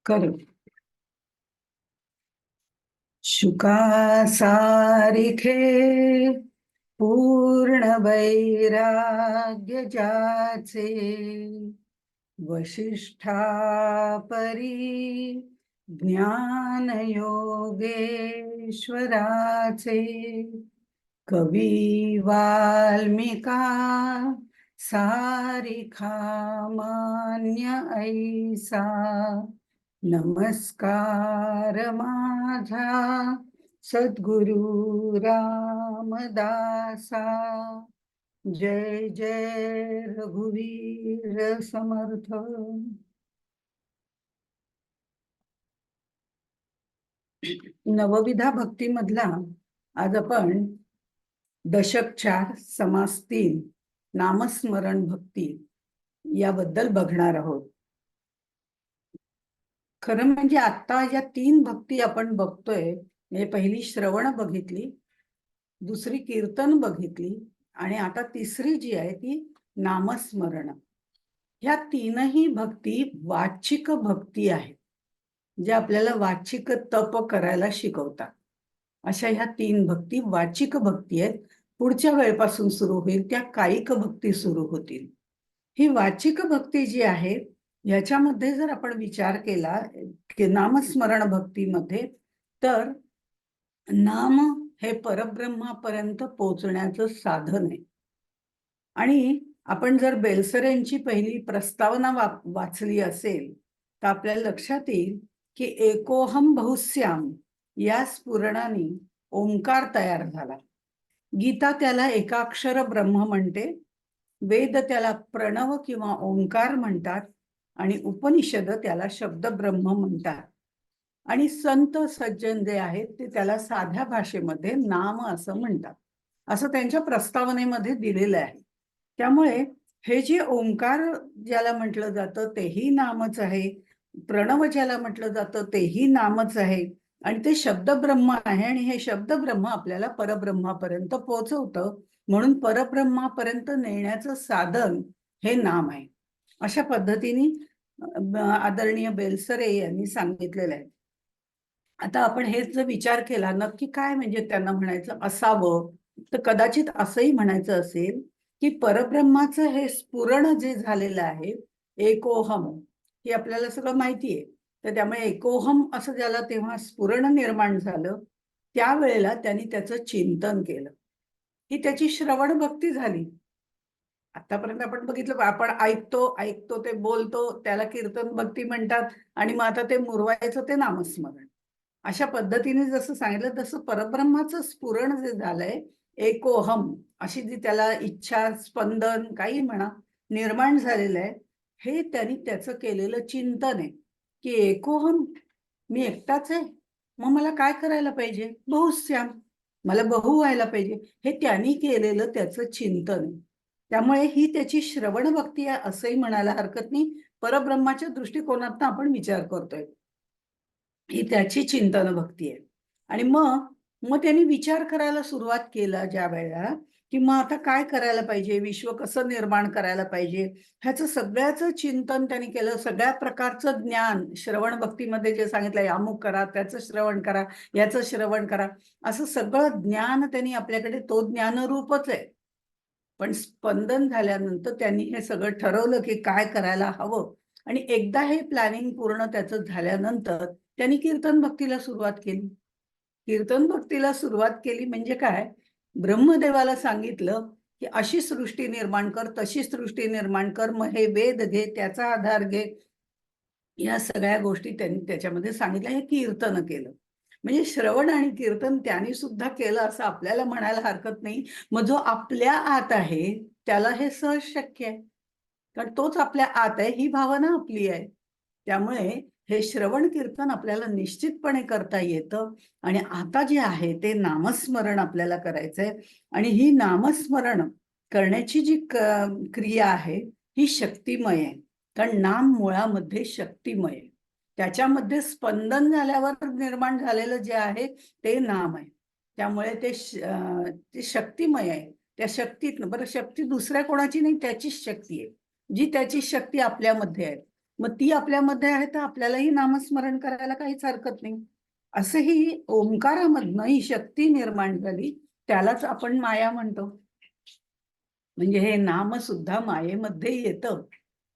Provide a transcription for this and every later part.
करू. शुका सारिखे पूर्ण वैराग्य ज्याचे, वशिष्ठा परी ज्ञान योगेश्वराचे, कवी वाल्मिका सारिखा मान्य ऐसा, नमस्कार माझा सद्गुरु रामदासा. जय जय रघुवीर समर्थ. नवविधा भक्तीमधला आज आपण दशक 4 समास 3 नामस्मरण भक्ती याबद्दल बघणार आहोत. खरं म्हणजे आता या 3 भक्ती आपण बघतोय, म्हणजे पहिली श्रवण बघितली, दुसरी कीर्तन बघितली आणि आता तिसरी जी आहे ती नामस्मरण. ह्या तीनही भक्ती वाचिक भक्ती आहेत, जे आपल्याला वाचिक तप करायला शिकवतात. अशा ह्या 3 भक्ती वाचिक भक्ती आहेत. पुढच्या वेळेपासून सुरू होईल त्या कायिक भक्ती सुरू होतील. ही वाचिक भक्ती जी आहे ह्याच्यामध्ये जर आपण विचार केला की नामस्मरण भक्तीमध्ये, तर नाम हे परब्रह्मापर्यंत पोहोचण्याचं साधन आहे. आणि आपण जर बेलसरेंची पहिली प्रस्तावना वाचली असेल तर आपल्याला लक्षात येईल की एकोहम बहुश्याम या स्फुरणाने ओंकार तयार झाला. गीता त्याला एकाक्षर ब्रह्म म्हणते, वेद त्याला प्रणव किंवा ओंकार म्हणतात आणि उपनिषद त्याला शब्द ब्रह्म म्हणतात. आणि संत सज्जन जे आहेत ते त्याला साध्या भाषेमध्ये नाम असं म्हणतात, असं त्यांच्या प्रस्तावनेमध्ये दिलेलं आहे. त्यामुळे हे जे ओंकार ज्याला म्हटलं जातं तेही नामच आहे, प्रणव ज्याला म्हटलं जातं तेही नामच आहे आणि ते शब्द ब्रह्म आहे. आणि हे शब्द ब्रह्म आपल्याला परब्रह्मापर्यंत पोहोचवतं, म्हणून परब्रह्मापर्यंत नेण्याचं साधन हे नाम आहे. अशा पद्धतीने आदरणीय बेलसरे यांनी सांगितलेलं आहे. आता आपण हेच जर विचार केला नक्की काय म्हणजे त्यांना म्हणायचं असावं, तर कदाचित असंही म्हणायचं असेल की परब्रह्माचं हे स्फुरण जे झालेलं आहे एकोहम, हे आपल्याला सगळं माहिती आहे. तर त्यामुळे एकोहम असं ज्याला तेव्हा स्फुरण निर्माण झालं त्यावेळेला त्यांनी त्याचं चिंतन केलं, ही त्याची श्रवण भक्ती झाली. आतापर्यंत आपण बघितलं, आपण ऐकतो ऐकतो ते बोलतो त्याला कीर्तन भक्ती म्हणतात आणि मग आता ते मुरवायचं ते नामस्मरण. अशा पद्धतीने जसं सांगितलं तसं परब्रह्माचं स्फुरण जे झालंय एकोहम अशी जी त्याला इच्छा स्पंदन काही म्हणा निर्माण झालेलं आहे, हे त्यांनी त्याचं केलेलं चिंतन आहे की एकोहम मी एकटाच आहे, मग मला काय करायला पाहिजे, बहुश्याम मला बहु व्हायला पाहिजे, हे त्यांनी केलेलं त्याचं चिंतन आहे. त्यामुळे ही त्याची श्रवण भक्ती आहे असंही म्हणायला हरकत नाही. परब्रह्माच्या दृष्टिकोनातून आपण विचार करतोय, ही त्याची चिंतन भक्ती आहे. आणि मग मग त्यांनी विचार करायला सुरुवात केला ज्या वेळेला की मग आता काय करायला पाहिजे, विश्व कसं निर्माण करायला पाहिजे, ह्याचं सगळ्याचं चिंतन त्यांनी केलं. सगळ्या प्रकारचं ज्ञान श्रवण भक्तीमध्ये जे सांगितलंय, अमुक करा, त्याचं श्रवण करा, याचं श्रवण करा, असं सगळं ज्ञान त्यांनी आपल्याकडे, तो ज्ञानरूपच आहे. पण स्पंदन झाल्यानंतर त्यांनी हे सगळं ठरवलं की काय करायला हवं. आणि एकदा हे प्लॅनिंग पूर्ण त्याचं झाल्यानंतर त्यांनी कीर्तन भक्तीला सुरुवात केली. कीर्तन भक्तीला सुरुवात केली म्हणजे काय, ब्रह्मदेवाला सांगितलं की अशी सृष्टी निर्माण कर, तशी सृष्टी निर्माण कर, मग हे वेद घे, त्याचा आधार घे, या सगळ्या गोष्टी त्यांनी त्याच्यामध्ये सांगितल्या. हे कीर्तन केलं. म्हणजे श्रवण आणि कीर्तन त्यांनी सुद्धा केलं असं आपल्याला म्हणायला हरकत नाही. मग जो आपल्या आत आहे त्याला हे सहज शक्य आहे, कारण तोच आपल्या आत आहे, ही भावना आपली आहे. त्यामुळे हे श्रवण कीर्तन आपल्याला निश्चितपणे करता येतं. आणि आता जे आहे ते नामस्मरण आपल्याला करायचंय. आणि ही नामस्मरण करण्याची जी क्रिया आहे ही शक्तिमय आहे, कारण नाम मुळामध्ये शक्तिमय आहे. त्याच्यामध्ये स्पंदन झाल्यावर निर्माण झालेलं जे आहे ते नाम आहे. त्यामुळे ते शक्तिमय आहे. त्या शक्तीत, बरं शक्ती दुसऱ्या कोणाची नाही, त्याचीच शक्ती आहे, जी त्याची शक्ती आपल्यामध्ये आहे. मग ती आपल्यामध्ये आहे तर आपल्यालाही नामस्मरण करायला काहीच हरकत नाही. असंही ओंकारामधनं ही शक्ती निर्माण झाली, त्यालाच आपण माया म्हणतो. म्हणजे हे नाम सुद्धा मायेमध्ये येतं,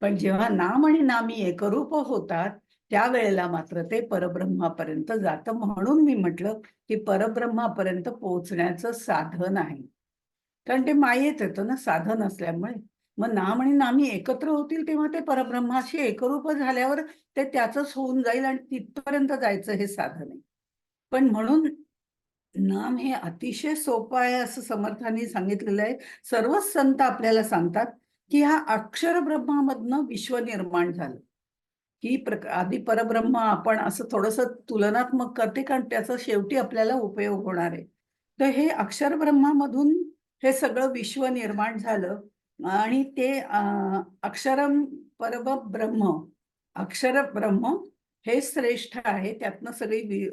पण जेव्हा नाम आणि नामी एकरूप होतात त्यावेळेला मात्र ते परब्रह्मापर्यंत जातं. म्हणून मी म्हटलं की परब्रह्मापर्यंत पोहोचण्याचं साधन आहे, कारण ते मायेत येतं ना साधन असल्यामुळे. मग नाम आणि नामी एकत्र होतील तेव्हा ते परब्रह्माशी एकरूप झाल्यावर ते त्याचंच होऊन जाईल आणि तिथपर्यंत जायचं हे साधन आहे. पण म्हणून नाम हे अतिशय सोपं आहे असं समर्थांनी सांगितलेलं आहे. सर्वच संत आपल्याला सांगतात की हा अक्षर ब्रह्मामधनं विश्व निर्माण झालं, की आधी परब्रह्म आपण असं थोडंसं तुलनात्मक करते, कारण त्याचा शेवटी आपल्याला उपयोग होणार आहे. तर हे अक्षर ब्रह्मामधून हे सगळं विश्व निर्माण झालं आणि ते अक्षरम परब्रह्म, अक्षर ब्रह्म हे श्रेष्ठ आहे, त्यातनं सगळी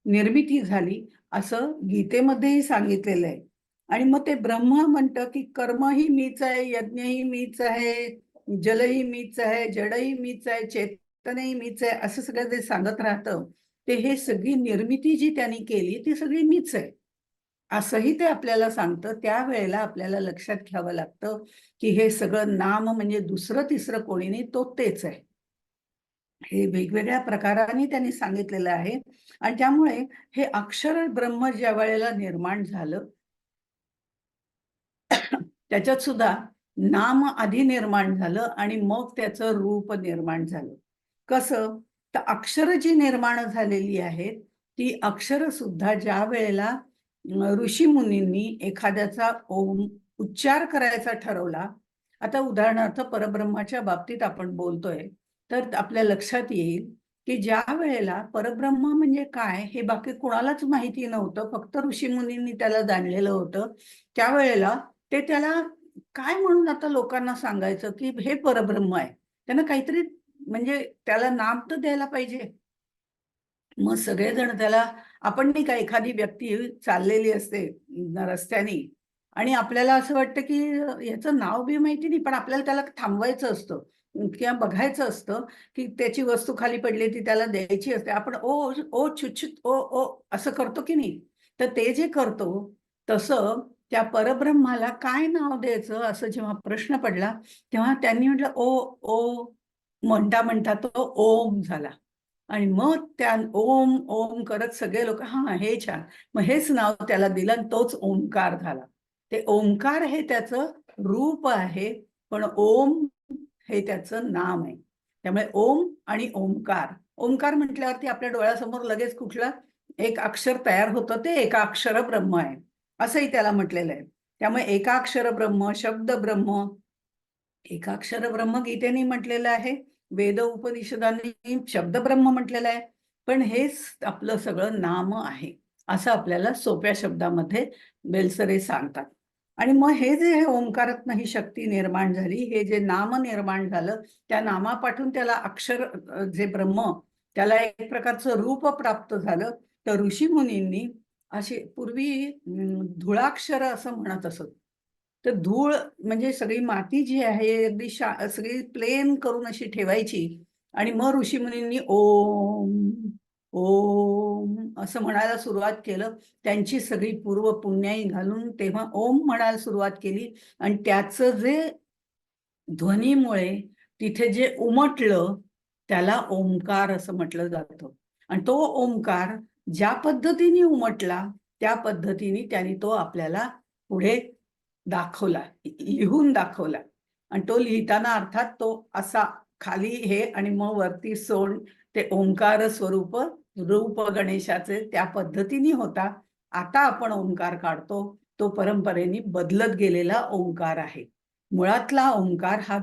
निर्मिती झाली असं गीतेमध्येही सांगितलेलं आहे. आणि मग ते ब्रह्म म्हणतं की कर्मही मीच आहे, यज्ञही मीच आहे, जलही मीच आहे, जडही मीच आहे, चेतनही मीच आहे, असं सगळं जे सांगत राहतं ते हे सगळी निर्मिती जी त्यांनी केली ती सगळी मीच आहे असंही ते आपल्याला सांगतं. त्यावेळेला आपल्याला लक्षात घ्यावं लागतं की हे सगळं नाम म्हणजे दुसरं तिसरं कोणी नाही, तो तेच आहे. हे वेगवेगळ्या प्रकाराने त्यांनी सांगितलेलं आहे. आणि त्यामुळे हे अक्षर ब्रह्म ज्या वेळेला निर्माण झालं त्याच्यात सुद्धा नाम आधी निर्माण झालं आणि मग त्याचं रूप निर्माण झालं. कसं तर अक्षर जी निर्माण झालेली आहेत ती अक्षर सुद्धा ज्या वेळेला ऋषी मुनींनी एखाद्याचा ओम उच्चार करायचा ठरवला, आता उदाहरणार्थ परब्रह्माच्या बाबतीत आपण बोलतोय, तर आपल्या लक्षात येईल की ज्या वेळेला परब्रह्म म्हणजे काय हे बाकी कोणालाच माहिती नव्हतं, फक्त ऋषी मुनींनी त्याला जाणलेलं होतं. त्यावेळेला ते त्याला काय म्हणून आता लोकांना सांगायचं की हे परब्रह्म आहे, त्यांना काहीतरी म्हणजे त्याला नाम तर द्यायला पाहिजे. मग सगळेजण त्याला, आपण नाही का एखादी व्यक्ती चाललेली असते रस्त्याने आणि आपल्याला असं वाटतं की याचं नाव बी माहिती नाही, पण आपल्याला त्याला थांबवायचं असतं किंवा बघायचं असतं की त्याची वस्तू खाली पडली ती त्याला द्यायची असते. आपण ओ ओ छुछुत ओ ओ असं करतो की नाही. तर ते जे करतो तसं त्या परब्रह्माला काय नाव द्यायचं असं जेव्हा प्रश्न पडला तेव्हा त्यांनी म्हटलं ओ ओ, म्हणता म्हणता तो ओम झाला. आणि मग त्या ओम ओम करत सगळे लोक हा हे छान, मग हेच नाव त्याला दिलं आणि तोच ओंकार झाला. ते ओंकार हे त्याचं रूप आहे, पण ओम हे त्याचं नाम आहे. त्यामुळे ओम आणि ओंकार, ओंकार म्हटल्यावरती आपल्या डोळ्यासमोर लगेच कुठलं एक अक्षर तयार होतं, ते एकाक्षर ब्रह्म आहे असंही त्याला म्हटलेलं आहे. त्यामुळे एकाक्षर ब्रह्म, शब्द ब्रह्म, एकाक्षर ब्रह्म गीतेने म्हटलेलं आहे, वेद उपनिषदांनी शब्द ब्रह्म म्हटलेलं आहे. पण हेच आपलं सगळं नाम आहे असं आपल्याला सोप्या शब्दामध्ये बेलसरे सांगतात. आणि मग हे जे ओंकारातनं ही शक्ती निर्माण झाली, हे जे नाम निर्माण झालं, त्या नामापाठून त्याला अक्षर जे ब्रह्म त्याला एक प्रकारचं रूप प्राप्त झालं. तर ऋषी मुनींनी अशी पूर्वी धुळाक्षर असं म्हणत असत. तर धूळ म्हणजे सगळी माती जी आहे अगदी सगळी प्लेन करून अशी ठेवायची आणि मग ऋषीमुनींनी ओम ओम असं म्हणायला सुरुवात केलं. त्यांची सगळी पूर्व पुण्याई घालून तेव्हा ओम म्हणायला सुरुवात केली आणि त्याचं जे ध्वनीमुळे तिथे जे उमटलं त्याला ओंकार असं म्हटलं जातं. आणि तो ओंकार ज्या पद्धतीने उमटला त्या पद्धतीने त्यांनी तो आपल्याला पुढे दाखवला, लिहून दाखवला. आणि तो लिहिताना अर्थात तो असा खाली हे आणि मग वरती सोंड, ते ओंकार स्वरूप रूप गणेशाचे त्या पद्धतीने होता. आता आपण ओंकार काढतो तो परंपरेने बदलत गेलेला ओंकार आहे. मुळातला ओंकार हा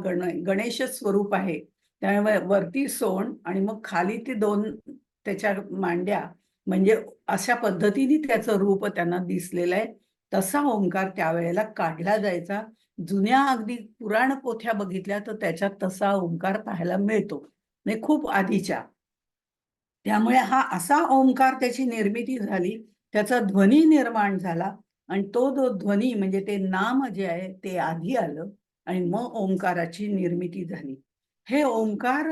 गणेश स्वरूप आहे. त्यामुळे वरती सोंड आणि मग खाली ते दोन त्याच्या मांड्या, म्हणजे अशा पद्धतीने त्याचं रूप त्यांना दिसलेलं आहे. तसा ओंकार त्यावेळेला काढला जायचा. जुन्या अगदी पुराण पोथ्या बघितल्या तर त्याच्यात तसा ओंकार पाहायला मिळतो, म्हणजे खूप आधीच्या. त्यामुळे हा असा ओंकार त्याची निर्मिती झाली, त्याचा ध्वनी निर्माण झाला आणि तो जो ध्वनी म्हणजे ते नाम जे आहे ते आधी आलं आणि मग ओंकाराची निर्मिती झाली. हे ओंकार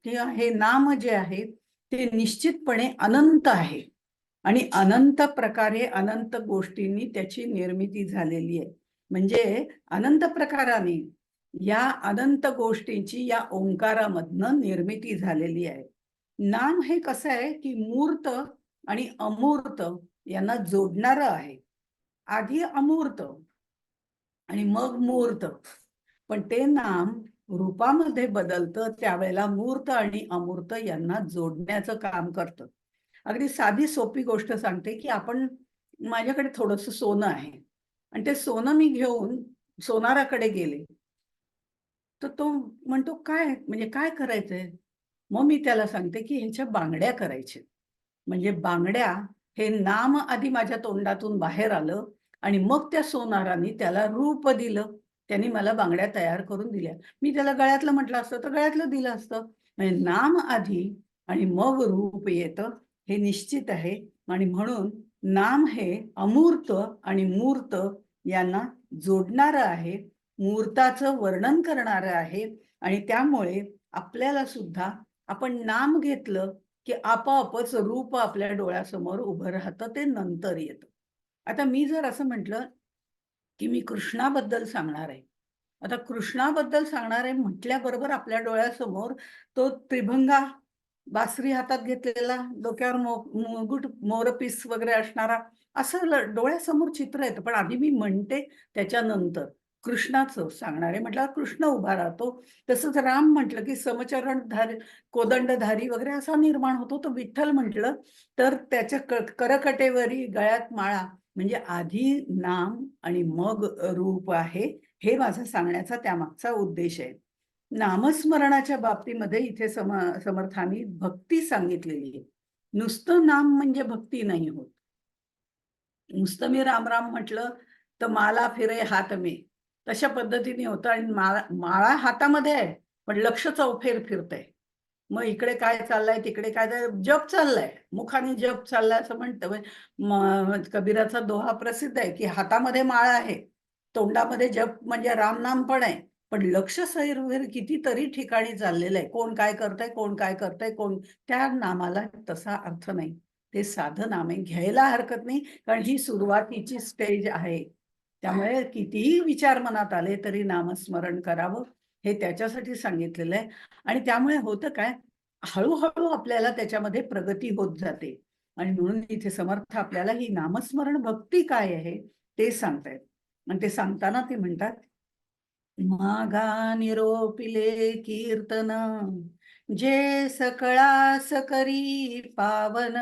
हे नाम जे आहे ते निश्चितपणे अनंत आहे आणि अनंत प्रकारे अनंत गोष्टींनी त्याची निर्मिती झालेली आहे. म्हणजे अनंत प्रकाराने या अनंत गोष्टींची या ओंकारामधनं निर्मिती झालेली आहे. नाम हे कसं आहे की मूर्त आणि अमूर्त यांना जोडणारं आहे. आधी अमूर्त आणि मग मूर्त, पण ते नाम रूपामध्ये बदलतं त्यावेळेला मूर्त आणि अमूर्त यांना जोडण्याचं काम करतं. अगदी साधी सोपी गोष्ट सांगते की माझ्याकडे थोडंसं सोनं आहे आणि ते सोनं मी घेऊन सोनाराकडे गेले, तर तो म्हणतो काय म्हणजे काय करायचंय? मग मी त्याला सांगते की ह्याच्या बांगड्या करायच्या. म्हणजे बांगड्या हे नाम आधी माझ्या तोंडातून बाहेर आलं आणि मग त्या सोनाराने त्याला रूप दिलं. त्यांनी मला बांगड्या तयार करून दिल्या. मी त्याला गळ्यातलं म्हटलं असतं तर गळ्यातलं दिलं असतं. म्हणजे नाम आधी आणि मग रूप येतं हे निश्चित आहे. आणि म्हणून नाम हे अमूर्त आणि मूर्त यांना जोडणारं आहे. मूर्ताचं वर्णन करणारं आहे आणि त्यामुळे आपल्याला सुद्धा आपण नाम घेतलं की आपोआपच रूप आपल्या डोळ्यासमोर उभं राहतं, ते नंतर येतं. आता मी जर असं म्हटलं, की मी कृष्णाबद्दल सांगणार आहे. आता कृष्णाबद्दल सांगणार आहे म्हटल्याबरोबर आपल्या डोळ्यासमोर तो त्रिभंगा, बासरी हातात घेतलेला, डोक्यावर मुकुट, मोरपीस वगैरे असणारा असं डोळ्यासमोर चित्र येतं. पण आधी मी म्हणते त्याच्यानंतर कृष्णाचं सांगणार आहे म्हटल्यावर कृष्ण उभा राहतो. तसंच राम म्हटलं, की समचरणधारी, कोदंडधारी वगैरे असा निर्माण होतो. तर विठ्ठल म्हटलं तर त्याच्या करकटेवरी गळ्यात माळा म्हणजे आधी नाम आणि मग रूप आहे. हे माझा सांगण्याचा त्यामागचा उद्देश आहे. नामस्मरणाच्या बाबतीमध्ये इथे समर्थांनी भक्ती सांगितलेली आहे. नुसतं नाम म्हणजे भक्ती नाही होत. नुसतं मी राम राम म्हटलं तर माला फिरे हात मे, तशा पद्धतीने होतं आणि माळा माळा हातामध्ये आहे पण लक्ष चौफेर फिरतंय. मग इकडे काय चाललंय तिकडे काय जप चाललाय, मुखाने जप चाललाय असं म्हणतं. कबीराचा दोहा प्रसिद्ध आहे की हातामध्ये माळा आहे, तोंडामध्ये जप म्हणजे रामनाम पण आहे, पण लक्ष सैरभैर कितीतरी ठिकाणी चाललेलं आहे. कोण काय करतंय, कोण काय करतंय, कोण त्या नामाला तसा अर्थ नाही. ते साधं नाम आहे, घ्यायला हरकत नाही, कारण ही सुरुवातीची स्टेज आहे. त्यामुळे कितीही विचार मनात आले तरी नामस्मरण करावं हे त्याच्यासाठी सांगितलेलं आहे. आणि त्यामुळे होतं काय, हळू-हळू आपल्याला त्याच्यामध्ये प्रगती होत जाते. आणि म्हणून इथे समर्थ आपल्याला ही नामस्मरण भक्ती काय आहे ते सांगतायत. आणि ते सांगताना ते म्हणतात, मागा निरोपिले कीर्तन, जे सकळास करी पावन,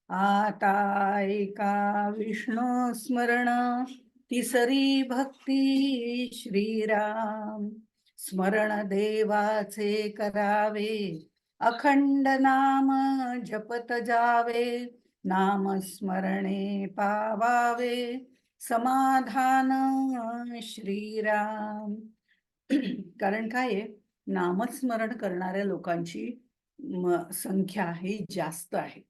आता ऐका विष्णू स्मरण, तिसरी भक्ती श्रीराम. स्मरण देवाचे करावे, अखंड नाम जपत जावे, नाम स्मरणे पावावे, समाधान श्रीराम. कारण काय आहे, नामस्मरण करणाऱ्या लोकांची संख्या ही जास्त आहे.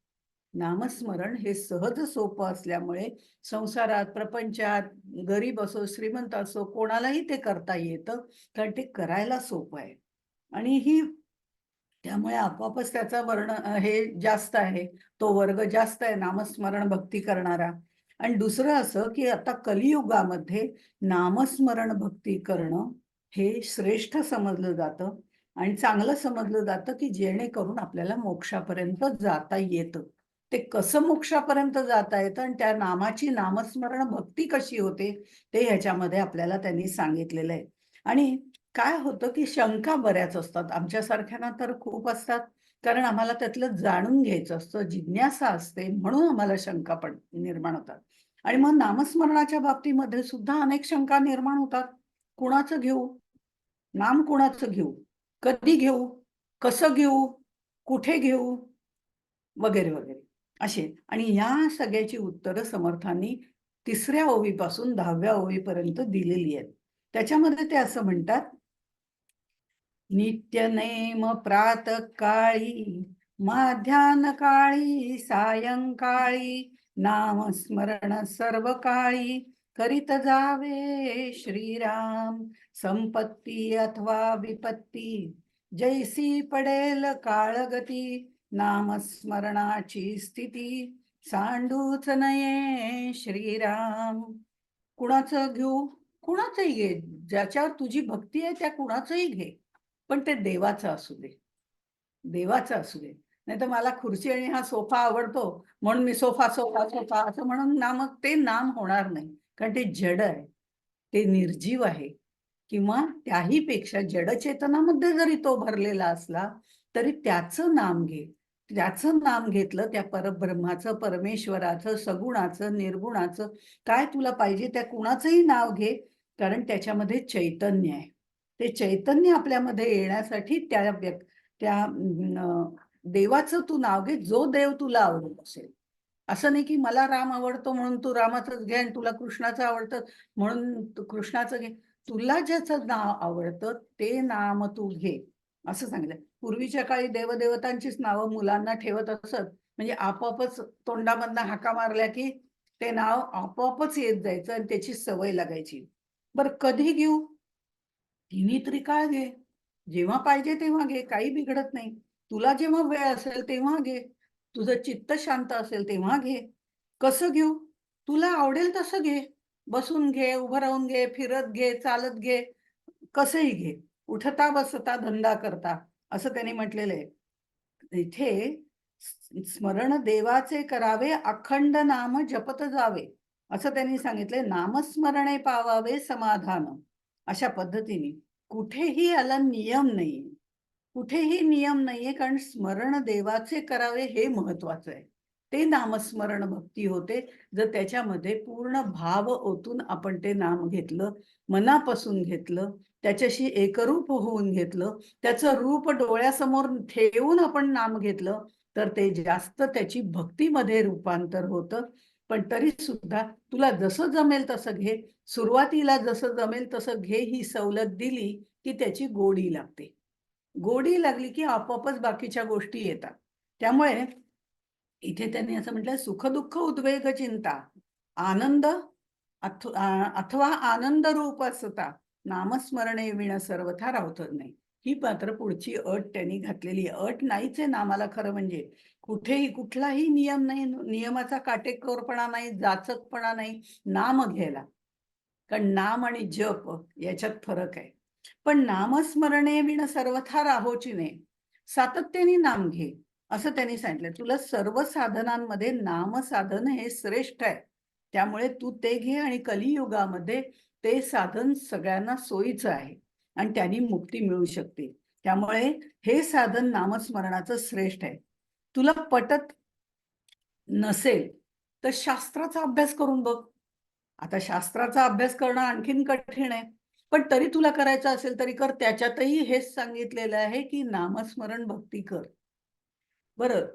नामस्मरण हे सहज सोपं असल्यामुळे संसारात, प्रपंचात, गरीब असो, श्रीमंत असो, कोणालाही ते करता येतं, कारण ते करायला सोपं आहे. आणि त्यामुळे आपोआपच त्याचा हे जास्त आहे. तो वर्ग जास्त आहे नामस्मरण भक्ती करणारा. आणि दुसरं असं, की आता कलियुगामध्ये नामस्मरण भक्ती करणं हे श्रेष्ठ समजलं जातं आणि चांगलं समजलं जातं, की जेणेकरून आपल्याला मोक्षापर्यंत जाता येतं. ते कसं मोक्षापर्यंत जाता येतं आणि त्या नामाची नामस्मरण भक्ती कशी होते, ते ह्याच्यामध्ये आपल्याला त्यांनी सांगितलेलं आहे. आणि काय होतं, की शंका बऱ्याच असतात. आमच्यासारख्यांना तर खूप असतात. कारण आम्हाला त्यातलं जाणून घ्यायचं असतं, जिज्ञासा असते, म्हणून आम्हाला शंका पण निर्माण होतात. आणि मग नामस्मरणाच्या बाबतीमध्ये सुद्धा अनेक शंका निर्माण होतात. कुणाचं घेऊ? नाम कुणाचं घेऊ? कधी घेऊ? कसं घेऊ? कुठे घेऊ? वगैरे, वगैरे असे. आणि या सगळ्याची उत्तरं समर्थांनी 3ऱ्या ओवीपासून 10व्या ओवीपर्यंत दिलेली आहेत. त्याच्यामध्ये ते असं म्हणतात, नित्य नेम प्रातःकाळी, माध्यान काळी, सायंकाळी, नामस्मरण सर्व काळी, करीत जावे श्रीराम. संपत्ती अथवा विपत्ती, जैसी पडेल काळगती नामस्मरणाची स्थिती सांडूच नये श्रीराम. कुणाचं घेऊ? कुणाचंही घे. ज्याच्यावर तुझी भक्ती आहे त्या कुणाचंही घे, पण ते देवाचं असू दे. देवाचं असू दे. नाही तर मला खुर्ची आणि हा सोफा आवडतो म्हणून मी सोफा सोफा सोफा असं म्हणून मग ते नाम होणार नाही. कारण ते जड आहे, ते निर्जीव आहे. किंवा त्याही पेक्षा जडचेतनामध्ये जरी तो भरलेला असला तरी त्याचं नाम घे. त्याचं नाम घेतलं, त्या परब्रह्माचं, परमेश्वराचं, सगुणाचं, निर्गुणाचं, काय तुला पाहिजे त्या कुणाचंही नाव घे, कारण त्याच्यामध्ये चैतन्य आहे. ते चैतन्य आपल्यामध्ये येण्यासाठी त्या देवाचं तू नाव घे, जो देव तुला आवडत असेल. असं नाही की मला राम आवडतो म्हणून तू रामाचंच घे आणि तुला कृष्णाचं आवडतं म्हणून तू कृष्णाचं घे. तुला ज्याचं नाव आवडतं ते नाम तू घे, असं सांगितलं. पूर्वीच्या काळी देवदेवतांचीच नावं मुलांना ठेवत असत, म्हणजे आपोआपच तोंडामधनं हाका मारल्या की ते नाव आपोआपच येत जायचं आणि त्याची सवय लागायची. बरं कधी घेऊ? तिन्ही त्रिकाळ घे. जेव्हा पाहिजे तेव्हा घे, काही बिघडत नाही. तुला जेव्हा वेळ असेल तेव्हा घे. तुझं चित्त शांत असेल तेव्हा घे. कसं घेऊ? तुला आवडेल तसं घे. बसून घे, उभं राहून घे, फिरत घे, चालत घे, कसंही घे. उठता बसता धंदा करता, असं त्यांनी म्हटलेलं आहे. इथे स्मरण देवाचे करावे, अखंड नाम जपत जावे, असं त्यांनी सांगितलंय. नामस्मरणे पावावे समाधान. अशा पद्धतीने कुठेही याला नियम नाही, कुठेही नियम नाहीये, कारण स्मरण देवाचे करावे हे महत्वाचं आहे. ते नामस्मरण भक्ती होते जर त्याच्यामध्ये पूर्ण भाव ओतून आपण ते नाम घेतलं, मनापासून घेतलं, त्याच्याशी एकरूप होऊन घेतलं, त्याचं रूप डोळ्यासमोर ठेवून आपण नाम घेतलं, तर ते जास्त त्याची भक्तीमध्ये रूपांतर होतं. पण तरी सुद्धा तुला जसं जमेल तसं घे, सुरुवातीला जसं जमेल तसं घे, ही सवलत दिली की त्याची गोडी लागते. गोडी लागली की आपोआपच बाकीच्या गोष्टी येतात. त्यामुळे इथे त्यांनी असं म्हटलं, सुख-दुःख उद्वेग चिंता, आनंद अथवा आनंद रूप असता, नामस्मरणे विण सर्वथा रावत नाही. ही मात्र पुढची अट त्यांनी घातलेली आहे. अट नाहीच आहे नामाला खरं म्हणजे. कुठेही कुठलाही नियम नाही, नियमाचा काटेकोरपणा नाही, जाचकपणा नाही नाम घ्यायला. कारण नाम आणि जप याच्यात फरक आहे. पण नामस्मरणे विण सर्वथा राहोची नाही. सातत्याने नाम घे, असं त्यांनी सांगितलं. तुला सर्व साधनांमध्ये नामसाधन हे श्रेष्ठ आहे. त्यामुळे तू ते घे आणि कलियुगामध्ये ते साधन सगळ्यांना सोयीचं आहे आणि त्यांनी मुक्ती मिळू शकते. त्यामुळे हे साधन नामस्मरणाचं श्रेष्ठ आहे. तुला पटत नसेल तर शास्त्राचा अभ्यास करून बघ. आता शास्त्राचा अभ्यास करणं आणखीन कठीण आहे, पण तरी तुला करायचं असेल तरी कर. त्याच्यातही हेच सांगितलेलं आहे की नामस्मरण भक्ती कर. बरं,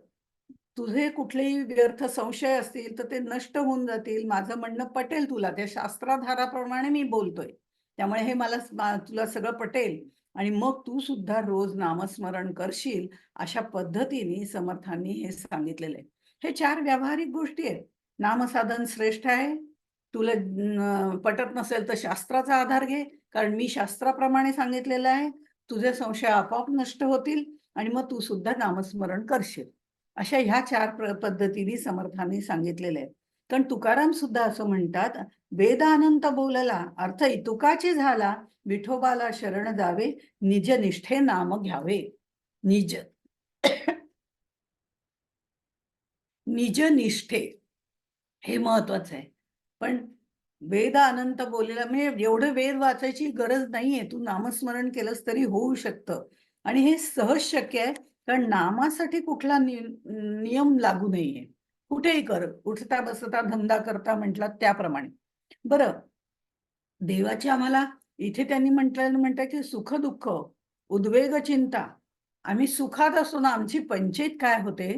तुझे कुठलेही व्यर्थ संशय असतील तर ते नष्ट होऊन जातील. माझं म्हणणं पटेल तुला, त्या शास्त्राधाराप्रमाणे मी बोलतोय. त्यामुळे हे तुला सगळं पटेल आणि मग तू सुद्धा रोज नामस्मरण करशील, अशा पद्धतीने समर्थांनी हे सांगितलेलं आहे. हे 4 व्यावहारिक गोष्टी आहेत. नामसाधन श्रेष्ठ आहे. तुला पटत नसेल तर शास्त्राचा आधार घे, कारण मी शास्त्राप्रमाणे सांगितलेलं आहे. तुझे संशय आपोआप नष्ट होतील आणि मग तू सुद्धा नामस्मरण करशील. अशा ह्या 4 पद्धतीने समर्थांनी सांगितलेले आहेत. कारण तुकाराम सुद्धा असं म्हणतात, वेद अनंत बोलला अर्थ इतुकाची झाला, विठोबाला शरण जावे, निज निष्ठे नाम घ्यावे. निज निज निष्ठे हे महत्वाचं आहे. पण वेद अनंत बोललेला म्हणजे एवढं वेद वाचायची गरज नाहीये. तू नामस्मरण केलंस तरी होऊ शकतं आणि हे सहज शक्य आहे. कारण नामासाठी कुठला नियम लागू नाहीये. कुठेही कर, उठता बसता धंदा करता म्हटलात त्याप्रमाणे. बरं, देवाची आम्हाला इथे त्यांनी म्हणतात की सुख दुःख उद्वेग चिंता, आम्ही सुखात असतो ना, आमची पंचायत काय होते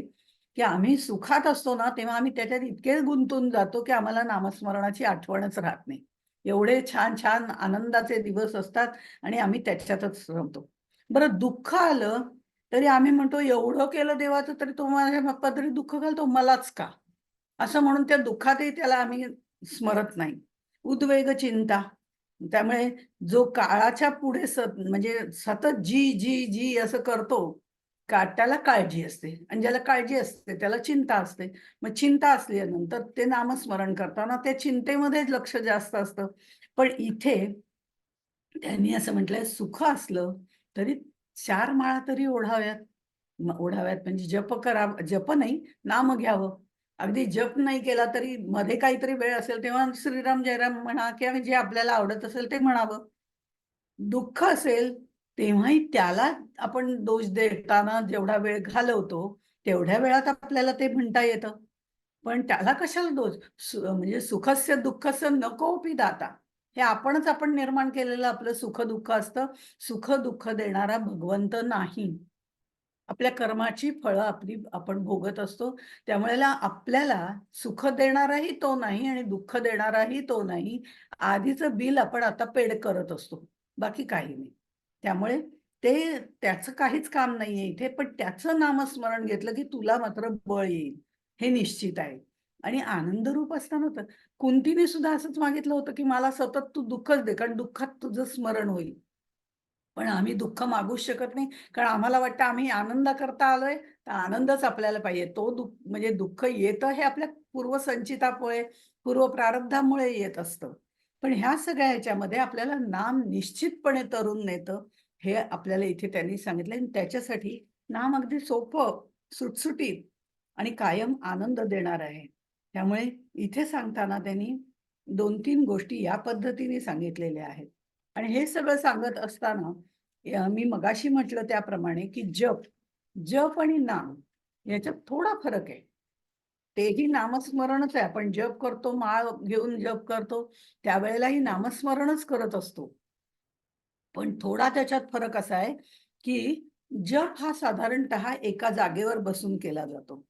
की आम्ही सुखात असतो ना तेव्हा आम्ही त्याच्यात इतके गुंतून जातो की आम्हाला नामस्मरणाची आठवणच राहत नाही. एवढे छान छान आनंदाचे दिवस असतात आणि आम्ही त्याच्यातच रमतो. बरं, दुःख आलं तरी आम्ही म्हणतो एवढं केलं देवाचं तरी तो माझ्या पदरी दुःख घालतो मलाच का, असं म्हणून त्या दुःखातही त्याला आम्ही स्मरत नाही. उद्वेग चिंता, त्यामुळे जो काळाच्या पुढे म्हणजे सतत जी जी जी असं करतो त्याला काळजी असते, आणि ज्याला काळजी असते त्याला चिंता असते. मग चिंता असल्यानंतर ते नामस्मरण करताना त्या चिंतेमध्ये लक्ष जास्त असतं. पण इथे त्यांनी असं म्हटलंय, सुख असलं तरी 4 माळा तरी ओढाव्यात. ओढाव्यात म्हणजे जप करा, जप नाही, नाम घ्यावं. अगदी जप नाही केला तरी मध्ये काहीतरी वेळ असेल तेव्हा श्रीराम जयराम म्हणा, किंवा जे आपल्याला आवडत असेल ते म्हणावं. दुःख असेल तेव्हाही त्याला आपण दोष देताना जेवढा वेळ घालवतो, तेवढ्या वेळात आपल्याला ते म्हणता येतं. पण त्याला कशाला दोष? म्हणजे सुखस्य दुःखस्य नकोपि दाता. हे आपण निर्माण केलेलं आपलं सुख-दुःख असतं. सुख-दुःख देणारा भगवंत नाही. आपल्या कर्माची फळं आपण भोगत असतो. त्यामुळे आपल्याला सुख देणाराही तो नाही आणि दुःख देणाराही तो नाही. आधीचं बिल आपण आता पेड करत असतो. बाकी काही नाही. त्यामुळे त्याचं काहीच काम नाहीये इथे. पण त्याचं नामस्मरण घेतलं की तुला मात्र बळ येईल, हे निश्चित आहे. आणि आनंदरूप असताना तर कुंतीने सुद्धा असंच मागितलं होतं, की मला सतत तू दुःखच दे, कारण दुःखात तुझं स्मरण होईल. पण आम्ही दुःख मागूच शकत नाही. कारण आम्हाला वाटतं आम्ही आनंदाकरता आलोय, तर आनंदच आपल्याला पाहिजे. तो म्हणजे दुःख येतं हे आपल्या पूर्वसंचितामुळे, पूर्वप्रारब्धामुळे येत असतं. पण ह्या सगळ्या ह्याच्यामध्ये आपल्याला नाम निश्चितपणे तरून नेतं, हे आपल्याला इथे त्यांनी सांगितलंय. आणि त्याच्यासाठी नाम अगदी सोपं, सुटसुटीत आणि कायम आनंद देणार आहे. त्यामुळे इथे सांगताना त्यांनी 2-3 गोष्टी या पद्धतीने सांगितलेल्या आहेत. आणि हे सगळं सांगत असताना मी मगाशी म्हटलं त्याप्रमाणे, की जप आणि नाम याच्यात थोडा फरक आहे. तेही नामस्मरणच आहे. आपण जप करतो, माळ घेऊन जप करतो, त्यावेळेलाही नामस्मरणच करत असतो. पण थोडा त्याच्यात फरक असा आहे, की जप हा साधारणतः एका जागेवर बसून केला जातो.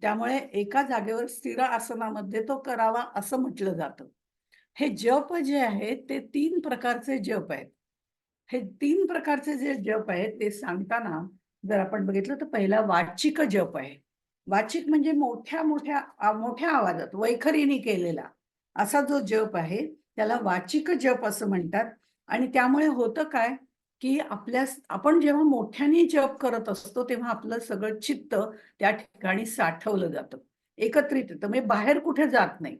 त्यामुळे एका जागेवर स्थिर आसनामध्ये तो करावा असं म्हटलं जातं. हे जप जे आहेत ते 3 प्रकारचे जप आहेत. हे 3 प्रकारचे जे जप आहेत ते सांगताना जर आपण बघितलं तर पहिला वाचिक जप आहे. वाचिक म्हणजे मोठ्या आवाजात वैखरीने केलेला असा जो जप आहे त्याला वाचिक जप असं म्हणतात. आणि त्यामुळे होतं काय, की आपण जेव्हा मोठ्याने जप करत असतो तेव्हा आपलं सगळं चित्त त्या ठिकाणी साठवलं जातं. एकत्रित येतं म्हणजे बाहेर कुठे जात नाही.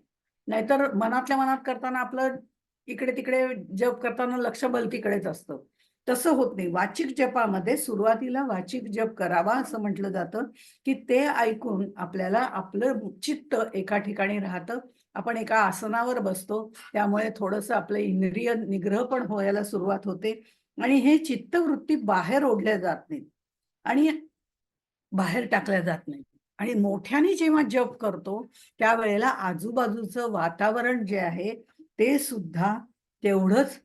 नाहीतर मनातल्या मनात करताना आपलं इकडे-तिकडे जप करताना लक्ष भलतीकडेच असतं. तसं होत नाही. वाचिक जपामध्ये सुरुवातीला वाचिक जप करावा असं म्हटलं जातं, की ते ऐकून आपल्याला आपलं चित्त एका ठिकाणी राहतं. आपण एका आसनावर बसतो. त्यामुळे थोडंसं आपलं इंद्रिय निग्रह पण व्हायला सुरुवात होते आणि हे चित्तवृत्ती बाहेर ओढल्या जात नाहीत आणि बाहेर टाकल्या जात नाही. आणि मोठ्याने जेव्हा जप करतो, त्यावेळेला आजूबाजूचं वातावरण जे आहे, ते सुद्धा तेवढंच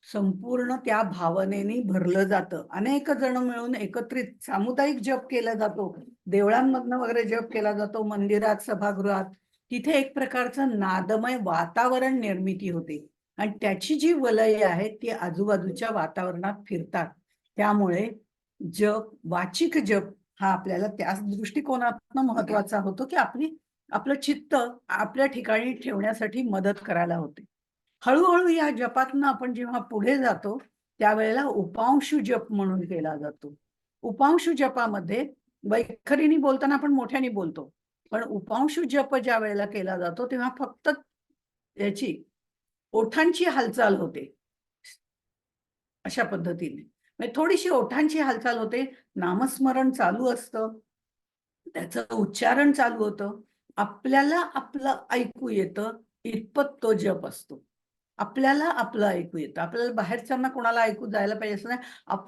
संपूर्ण त्या भावनेने भरलं जातं. अनेक जण मिळून एकत्रित सामुदायिक जप केला जातो. देवळांमधनं वगैरे जप केला जातो, मंदिरात, सभागृहात. तिथे एक प्रकारचं नादमय वातावरण निर्मिती होते आणि त्याची जी वलय आहेत, ती आजूबाजूच्या वातावरणात फिरतात. त्यामुळे वाचिक जप हा आपल्याला त्याच दृष्टिकोनातनं महत्वाचा होतो, की आपलं चित्त आपल्या ठिकाणी ठेवण्यासाठी मदत करायला होते. हळू-हळू या जपातनं आपण जेव्हा पुढे जातो, त्यावेळेला उपांशु जप म्हणून केला जातो. उपांशु जपामध्ये वैखरीने बोलताना आपण मोठ्याने बोलतो. पण उपांशु जप ज्यावेळेला केला जातो, तेव्हा फक्त याची ओठांची हालचाल होते. अशा पद्धतीने. म्हणजे थोडीशी ओठांची हालचाल होते, नामस्मरण चालू असतं, त्याचं उच्चारण चालू होतं. आपल्याला आपलं ऐकू येतं, इतपत तो जप असतो. आपल्याला आपलं ऐकू येतं. आपल्याला बाहेरच्यांना कोणाला ऐकू जायला पाहिजे असं नाही.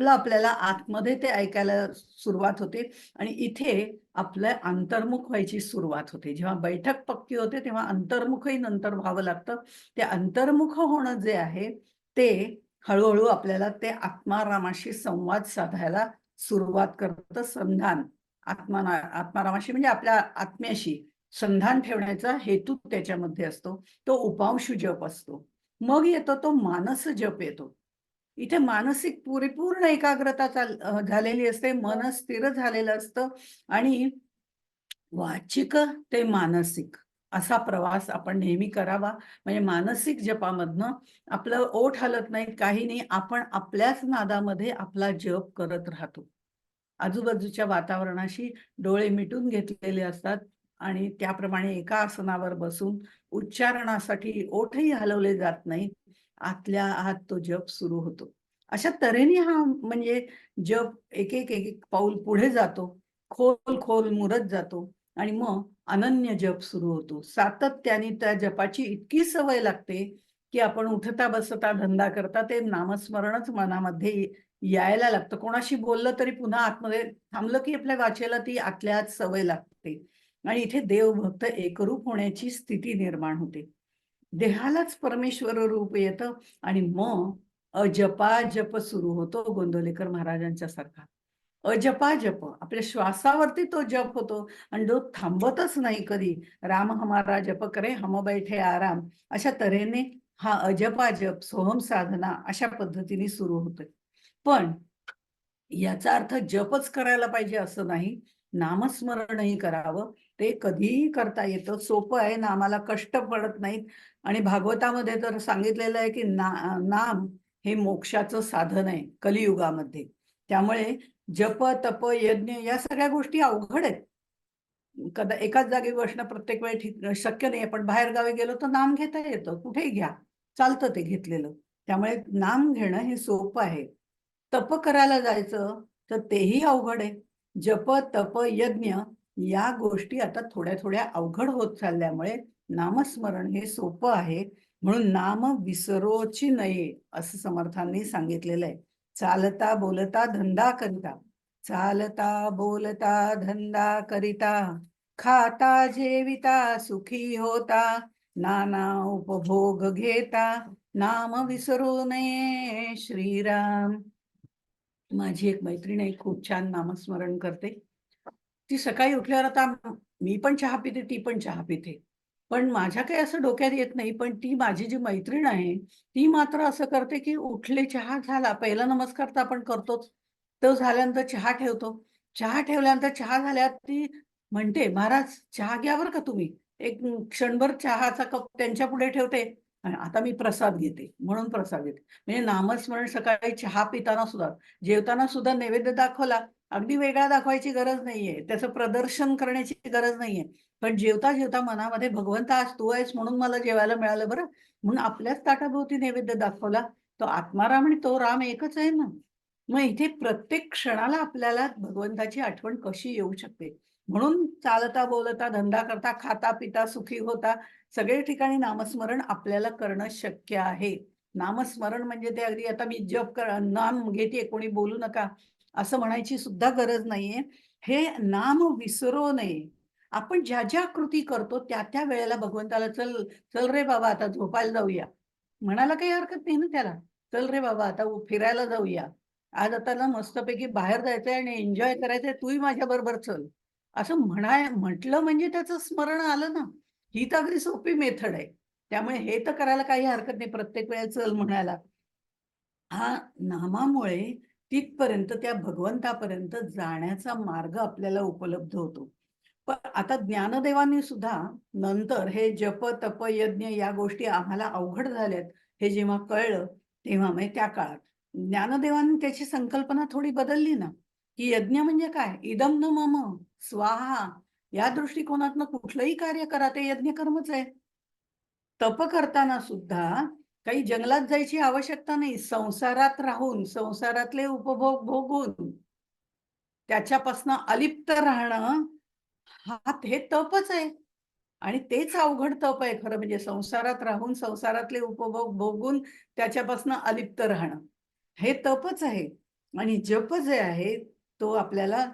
आपल्याला आतमध्ये ते ऐकायला सुरुवात होते आणि इथे आपलं अंतर्मुख व्हायची सुरुवात होते. जेव्हा बैठक पक्की होते, तेव्हा अंतर्मुखही नंतर व्हावं लागतं. ते अंतर्मुख होणं जे आहे, ते हळू आपल्याला ते आत्मारामाशी संवाद साधायला सुरुवात करतं. आत्मारामाशी म्हणजे आपल्या आत्म्याशी संधान ठेवण्याचा हेतू त्याच्यामध्ये असतो. तो उपांशु जप असतो. मग येतो तो मानस जप येतो. इथे मानसिक परिपूर्ण एकाग्रता झालेली असते. मन स्थिर झालेलं असतं आणि वाचिक ते मानसिक असा प्रवास आपण नेहमी करावा. म्हणजे मानसिक जपामधनं आपलं ओठ हलत नाही, काही नाही. आपण आपल्याच नादामध्ये आपला जप करत राहतो. आजूबाजूच्या वातावरणाशी डोळे मिटून घेतलेले असतात आणि त्याप्रमाणे एका आसनावर बसून उच्चारणासाठी ओठही हलवले जात नाहीत. आतल्या आत तो जप सुरू होतो. अशा तऱ्हेने हा म्हणजे जप एक पाऊल पुढे जातो. खोल मुरत जातो आणि मग अनन्य जप सुरू होतो. सातत्याने त्या जपाची इतकी सवय लागते, की आपण उठता, बसता, धंदा करता ते नामस्मरणच मनामध्ये यायला लागतं. कोणाशी बोललं तरी पुन्हा आतमध्ये थांबलं, की आपल्या वाचेला ती आतल्या आत सवय लागते आणि इथे देवभक्त एकरूप होण्याची स्थिती निर्माण होते. देहालाच परमेश्वर रूप येतं आणि मग अजपाजप सुरू होतो गोंदवलेकर महाराजांच्या सारखा. अजपाजप आपल्या श्वासावरती तो जप होतो आणि तो थांबतच नाही कधी. राम हमारा जप करे हम बैठे आराम. अशा तऱ्हेने हा अजपाजप सोहम साधना अशा पद्धतीने सुरू होतोय. पण याचा अर्थ जपच करायला पाहिजे असं नाही. नामस्मरणही करावं. ते कधीही करता येतं. सोपं आहे. नामाला कष्ट पडत नाहीत आणि भागवतामध्ये तर सांगितलेलं आहे, की नाम हे मोक्षाचं साधन आहे कलियुगामध्ये. त्यामुळे जप, तप, यज्ञ या सगळ्या गोष्टी अवघड आहेत. एकाच जागी बसणं प्रत्येक वेळी शक्य नाही. पण बाहेरगावी गेलो तर नाम घेता येतं. कुठेही घ्या. चालतं ते घेतलेलं. त्यामुळे नाम घेणं हे सोपं आहे. तप करायला जायचं तर तेही अवघड आहे. जप, तप, यज्ञ या गोष्टी आता थोड्या-थोड्या अवघड होत चालल्यामुळे नामस्मरण हे सोपं आहे. म्हणून नाम विसरोची नये असं समर्थांनी सांगितलेलं आहे. चालता, बोलता, धंदा करिता. चालता, बोलता, धंदा करिता. खाता जेविता सुखी होता. नाना उपभोग घेता. नाम विसरू नये श्रीराम. माझी एक मैत्रीण आहे, खूप छान नामस्मरण करते. ती सकाळी उठल्यावर आता मी पण चहा पिते, ती पण चहा पिते. पण माझ्या काही असं डोक्यात येत नाही. पण ती माझी जी मैत्रीण आहे, ती मात्र असं करते, की उठले, चहा झाला. पहिला नमस्कार तर आपण करतोच. तो झाल्यानंतर चहा ठेवतो. चहा ठेवल्यानंतर चहा झाल्यावर ती म्हणते, "महाराज चहा घ्या बरं का तुम्ही." एक क्षणभर चहाचा कप त्यांच्यापुढे ठेवते. आता मी प्रसाद घेते, म्हणून प्रसाद घेते. म्हणजे नामस्मरण सकाळी चहा पिताना सुद्धा, जेवताना सुद्धा नैवेद्य दाखवला, अगदी वेगळा दाखवायची गरज नाहीये. त्याचं प्रदर्शन करण्याची गरज नाहीये. पण जेवता-जेवता मनामध्ये भगवंता आज तू आहेस म्हणून मला जेवायला मिळालं बरं. म्हणून आपल्याच ताटाभोवती नैवेद्य दाखवला. तो आत्माराम आणि तो राम एकच आहे ना. मग इथे प्रत्येक क्षणाला आपल्याला भगवंताची आठवण कशी येऊ शकते. म्हणून चालता, बोलता, धंदा करता, खाता, पिता, सुखी होता, सगळे ठिकाणी नामस्मरण आपल्याला करणं शक्य आहे. नामस्मरण म्हणजे ते अगदी आता मी जप नाम घेते कोणी बोलू नका, असं म्हणायची सुद्धा गरज नाहीये. हे नाम विसरू नये. आपण ज्या कृती करतो त्या वेळेला भगवंताला चल, चल रे बाबा आता झोपायला जाऊया. म्हणायला काही हरकत नाही ना त्याला. चल रे बाबा आता फिरायला जाऊया. आज आता ना मस्तपैकी बाहेर जायचंय आणि एन्जॉय करायचंय, तूही माझ्याबरोबर चल. असं म्हटलं म्हणजे त्याचं स्मरण आलं ना. ही तर अगदी सोपी मेथड आहे. त्यामुळे हे तर करायला काही हरकत नाही प्रत्येक वेळेला चल म्हणायला. हा नामामुळे तिथपर्यंत त्या भगवंतापर्यंत जाण्याचा मार्ग आपल्याला उपलब्ध होतो. पण आता ज्ञानदेवांनी सुद्धा नंतर हे जप, तप, यज्ञ या गोष्टी आम्हाला अवघड झाल्यात, हे जेव्हा कळलं, तेव्हा म्हणजे त्या काळात. ज्ञानदेवांनी त्याची संकल्पना थोडी बदलली ना, की यज्ञ म्हणजे काय? इदं न मम स्वाहा या दृष्टिकोनातनं कुठलंही कार्य करा, ते यज्ञ कर्मच आहे. तप करताना सुद्धा काही जंगलात जायची आवश्यकता नाही. संसारात राहून, संसारातले उपभोग भोगून, त्याच्यापासनं अलिप्त राहणं, हे तपच आहे. आणि तेच अवघड तप आहे खरं म्हणजे संसारात राहून, संसारातले उपभोग भोगून त्याच्यापासनं अलिप्त राहणं. हे तपच आहे. आणि जप जे आहे, तो आपल्याला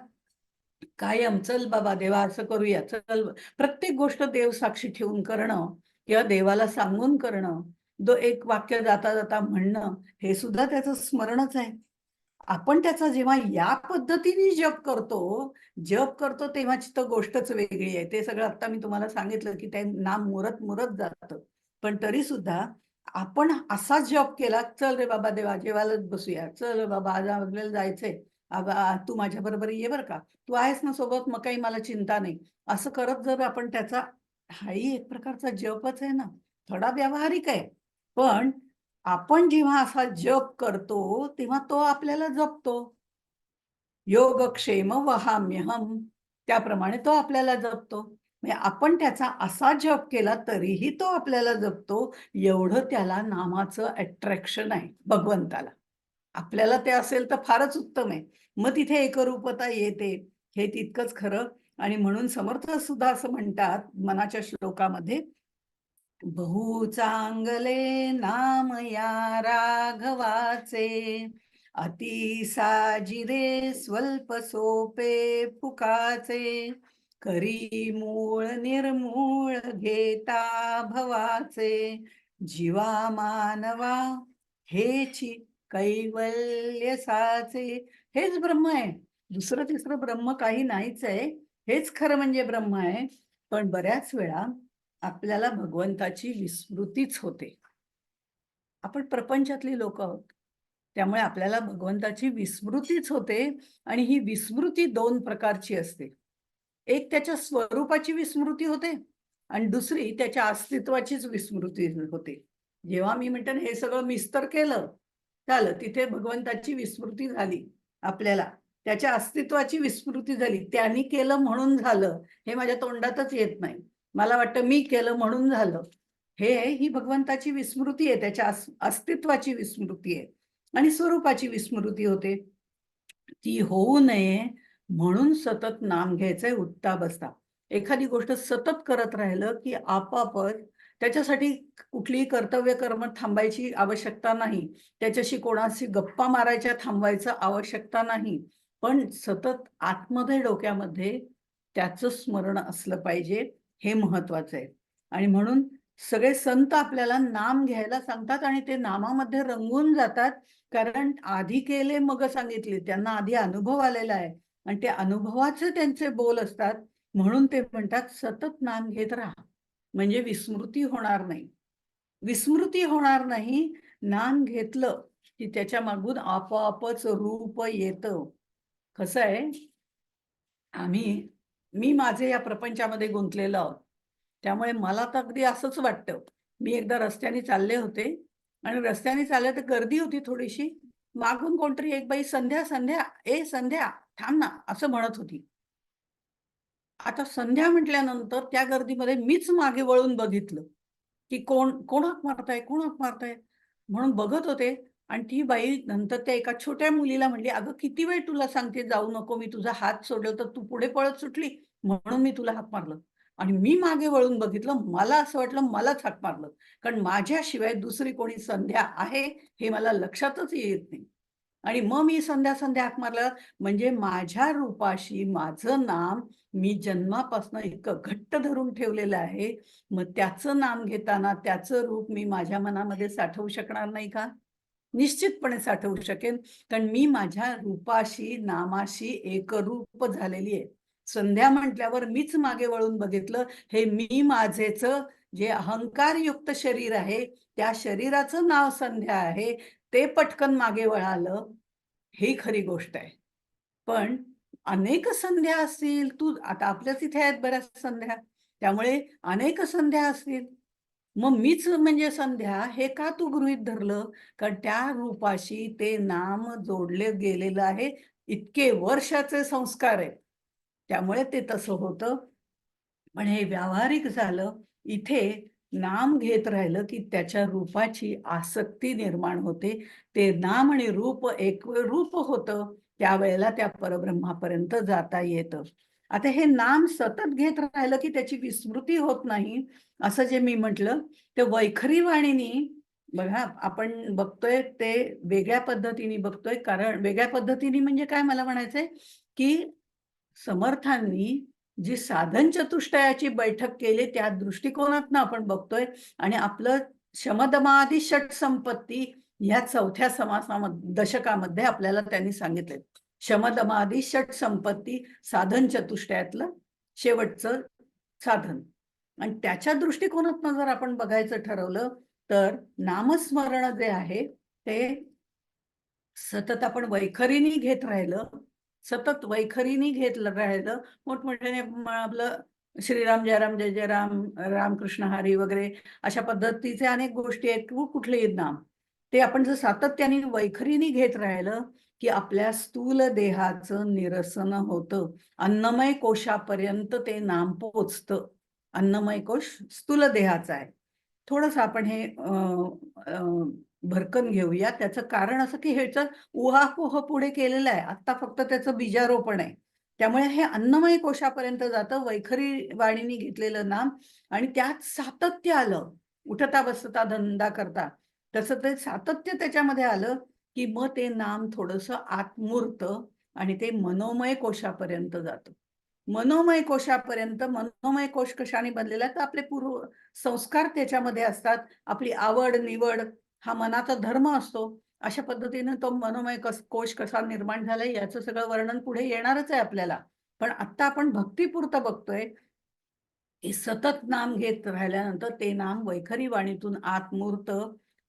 कायम चल बाबा देवा असं करूया, चल प्रत्येक गोष्ट देव साक्षी ठेवून करणं किंवा देवाला सांगून करणं, एक वाक्य जाता-जाता म्हणणं, हे सुद्धा त्याचं स्मरणच आहे. आपण त्याचा जेव्हा या पद्धतीने जप करतो तेव्हाची तर गोष्टच वेगळी आहे. ते सगळं आता मी तुम्हाला सांगितलं, की ते नाम मुरत-मुरत जातं. पण तरीसुद्धा आपण असा जप केला, "चल रे बाबा देवा जेवायलाच बसूया. चल रे बाबा आज आपल्याला जायचंय. तू माझ्याबरोबर ये बरं का. तू आहेस ना सोबत मग काही मला चिंता नाही." असं करत जर आपण त्याचा हाही एक प्रकारचा जपच आहे ना, थोडा व्यावहारिक आहे. पण आपण जेव्हा असा जप करतो तेव्हा तो आपल्याला जपतो. योगक्षेम वहाम्यहम, त्याप्रमाणे तो आपल्याला जपतो. म्हणजे आपण त्याचा असा जप केला तरीही तो आपल्याला जपतो. एवढं त्याला नामाचं अट्रॅक्शन आहे भगवंताला. आपल्याला ते असेल तर फारच उत्तम आहे. मग तिथे एकरूपता येते, हे तितकंच खरं. आणि म्हणून समर्थ सुद्धा असं म्हणतात मनाच्या श्लोकामध्ये, बहु चांगले नाम या राघवाचे, अति साजिरे स्वल्प सोपे फुकाचे, करी मूळ निर्मूळ घेता भवाचे, जीवा मानवा हेची कैवल्य साचे. हेच ब्रह्म आहे, दुसरं तिसरं ब्रह्म काही नाहीच आहे. हेच खरं म्हणजे ब्रह्म आहे. पण बऱ्याच वेळा आपल्याला भगवंताची विस्मृतीच होते. आपण प्रपंचातली लोक आहोत, त्यामुळे आपल्याला भगवंताची विस्मृतीच होते. आणि ही विस्मृती दोन प्रकारची असते. एक त्याच्या स्वरूपाची विस्मृती होते आणि दुसरी त्याच्या अस्तित्वाचीच विस्मृती होते. जेव्हा मी म्हणते हे सगळं मिस्तर केलं, झालं, तिथे भगवंताची विस्मृती झाली. आपल्याला त्याच्या अस्तित्वाची विस्मृती झाली. त्यांनी केलं म्हणून झालं हे माझ्या तोंडातच येत नाही. मला वाटतं मी केलं म्हणून झालं. ही भगवंताची विस्मृती आहे, त्याच्या अस्तित्वाची विस्मृती आहे आणि स्वरूपाची विस्मृती होते. ती होऊ नये म्हणून सतत नाम घ्यायचंय उठता बसता. एखादी गोष्ट सतत करत राहिलं की आपोआपच त्याच्यासाठी कुठलीही कर्तव्य कर्म थांबायची आवश्यकता नाही. त्याच्याशी कोणाशी गप्पा मारायच्या थांबायचं आवश्यकता नाही. पण सतत आतमध्ये डोक्यामध्ये त्याचं स्मरण असलं पाहिजे, हे महत्वाचं आहे. आणि म्हणून सगळे संत आपल्याला नाम घ्यायला सांगतात आणि ते नामामध्ये रंगून जातात. कारण आधी केले मग सांगितले, त्यांना आधी अनुभव आलेला आहे आणि ते अनुभवाचे त्यांचे बोल असतात. म्हणून ते म्हणतात सतत नाम घेत राहा, म्हणजे विस्मृती होणार नाही. विस्मृती होणार नाही. नाम घेतलं की त्याच्या मागून आपोआपच रूप येतं. कसं आहे, मी माझे या प्रपंचामध्ये गुंतलेलो आहोत. त्यामुळे मला तर अगदी असंच वाटतं. मी एकदा रस्त्याने चालले होते आणि रस्त्याने चालले तर गर्दी होती थोडीशी. मागून कोणतरी एक बाई, संध्या संध्या, ए संध्या, थांब ना, असं म्हणत होती. आता संध्या म्हटल्यानंतर त्या गर्दीमध्ये मीच मागे वळून बघितलं की कोण कोण हाक मारताय, कोण हाक मारताय, म्हणून बघत होते. आणि ती बाई नंतर त्या एका छोट्या मुलीला म्हणली, अगं किती वेळ तुला सांगते जाऊ नको, मी तुझा हात सोडला तर तू पुढे पळत सुटली, म्हणून मी तुला हाक मारलं. आणि मी मागे वळून बघितलं, मला असं वाटलं मलाच हाक मारलं, कारण माझ्याशिवाय दुसरी कोणी संध्या आहे हे मला लक्षातच येत नाही. आणि मग मी संध्या संध्या हाक मारलं, म्हणजे माझ्या रूपाशी माझं नाम मी जन्मापासून इतकं घट्ट धरून ठेवलेलं आहे. मग त्याचं नाम घेताना त्याचं रूप मी माझ्या मनामध्ये साठवू शकणार नाही का? निश्चितपणे साठवू शकेन. कारण मी माझ्या रूपाशी नामाशी एकरूप झालेली आहे. संध्या म्हटल्यावर मीच मागे वळून बघितलं, हे मी माझेच जे अहंकारयुक्त शरीर आहे, त्या शरीराचं नाव संध्या आहे. ते पटकन मागे वळालं, ही खरी गोष्ट आहे. पण अनेक संध्या असतील, तू आता आपल्याच इथे आहेत बऱ्याच संध्या, त्यामुळे अनेक संध्या असतील. मग मीच म्हणजे संध्या हे का तू गृहीत धरलं? कारण त्या रूपाशी ते नाम जोडले गेलेलं आहे. इतके वर्षाचे संस्कार आहेत. त्यामुळे ते तसं होतं. पण हे व्यावहारिक झालं. इथे नाम घेत राहिलं की त्याच्या रूपाची आसक्ती निर्माण होते. ते नाम आणि रूप एक रूप होतं. त्यावेळेला त्या परब्रह्मापर्यंत जाता येतं. आता हे नाम सतत घेत राहिलं की त्याची विस्मृती होत नाही. असं जे मी म्हटलं, ते वैखरी वाणीनी बघा आपण बघतोय ते वेगळ्या पद्धतीने बघतोय. कारण वेगळ्या पद्धतीने म्हणजे काय मला म्हणायचंय, की समर्थांनी जी साधन चतुष्टयाची बैठक केली त्या दृष्टिकोनातनं आपण बघतोय. आणि आपलं शमदमादी षट संपत्ती ह्या चौथ्या समासामध्ये दशकामध्ये आपल्याला त्यांनी सांगितले. शमदमादी षट संपत्ती साधन चतुष्टयातलं शेवटचं साधन. आणि त्याच्या दृष्टिकोनातनं जर आपण बघायचं ठरवलं तर नामस्मरण जे आहे ते सतत आपण वैखरीने घेत राहिलं, सतत वैखरीने घेत राहिलं, मोठमोठ्याने आपलं श्रीराम जय जय राम, रामकृष्ण हरी वगैरे अशा पद्धतीचे अनेक गोष्टी आहेत किंवा कुठलेही नाम ते आपण जर सातत्याने वैखरीने घेत राहिलं की आपल्या स्थूल देहाचं निरसन होतं. अन्नमय कोशापर्यंत ते नाम पोचतं. अन्नमय कोश स्थूल देहाचा आहे. थोडंसं आपण हे भरकन घेऊया. त्याचं कारण असं की ह्याचं उहापोह पुढे केलेलं आहे. आता फक्त त्याचं बीजारोपण आहे. त्यामुळे हे अन्नमय कोशापर्यंत जातं वैखरी वाणीने घेतलेलं नाम आणि त्यात सातत्य आलं. उठता बसता धंदा करता तसं ते सातत्य त्याच्यामध्ये आलं की मग ते नाम थोडंसं आत्मूर्त आणि ते मनोमय कोशापर्यंत जातं. मनोमय कोशापर्यंत मनोमय कोश कशाने बनलेला तर आपले पूर्व संस्कार त्याच्यामध्ये असतात. आपली आवड निवड हा मनाचा धर्म असतो. अशा पद्धतीने तो मनोमय कोश कसा निर्माण झालाय याचं सगळं वर्णन पुढे येणारच आहे आपल्याला. पण आता आपण भक्तीपुरतं बघतोय की सतत नाम घेत राहिल्यानंतर ते नाम वैखरी वाणीतून आत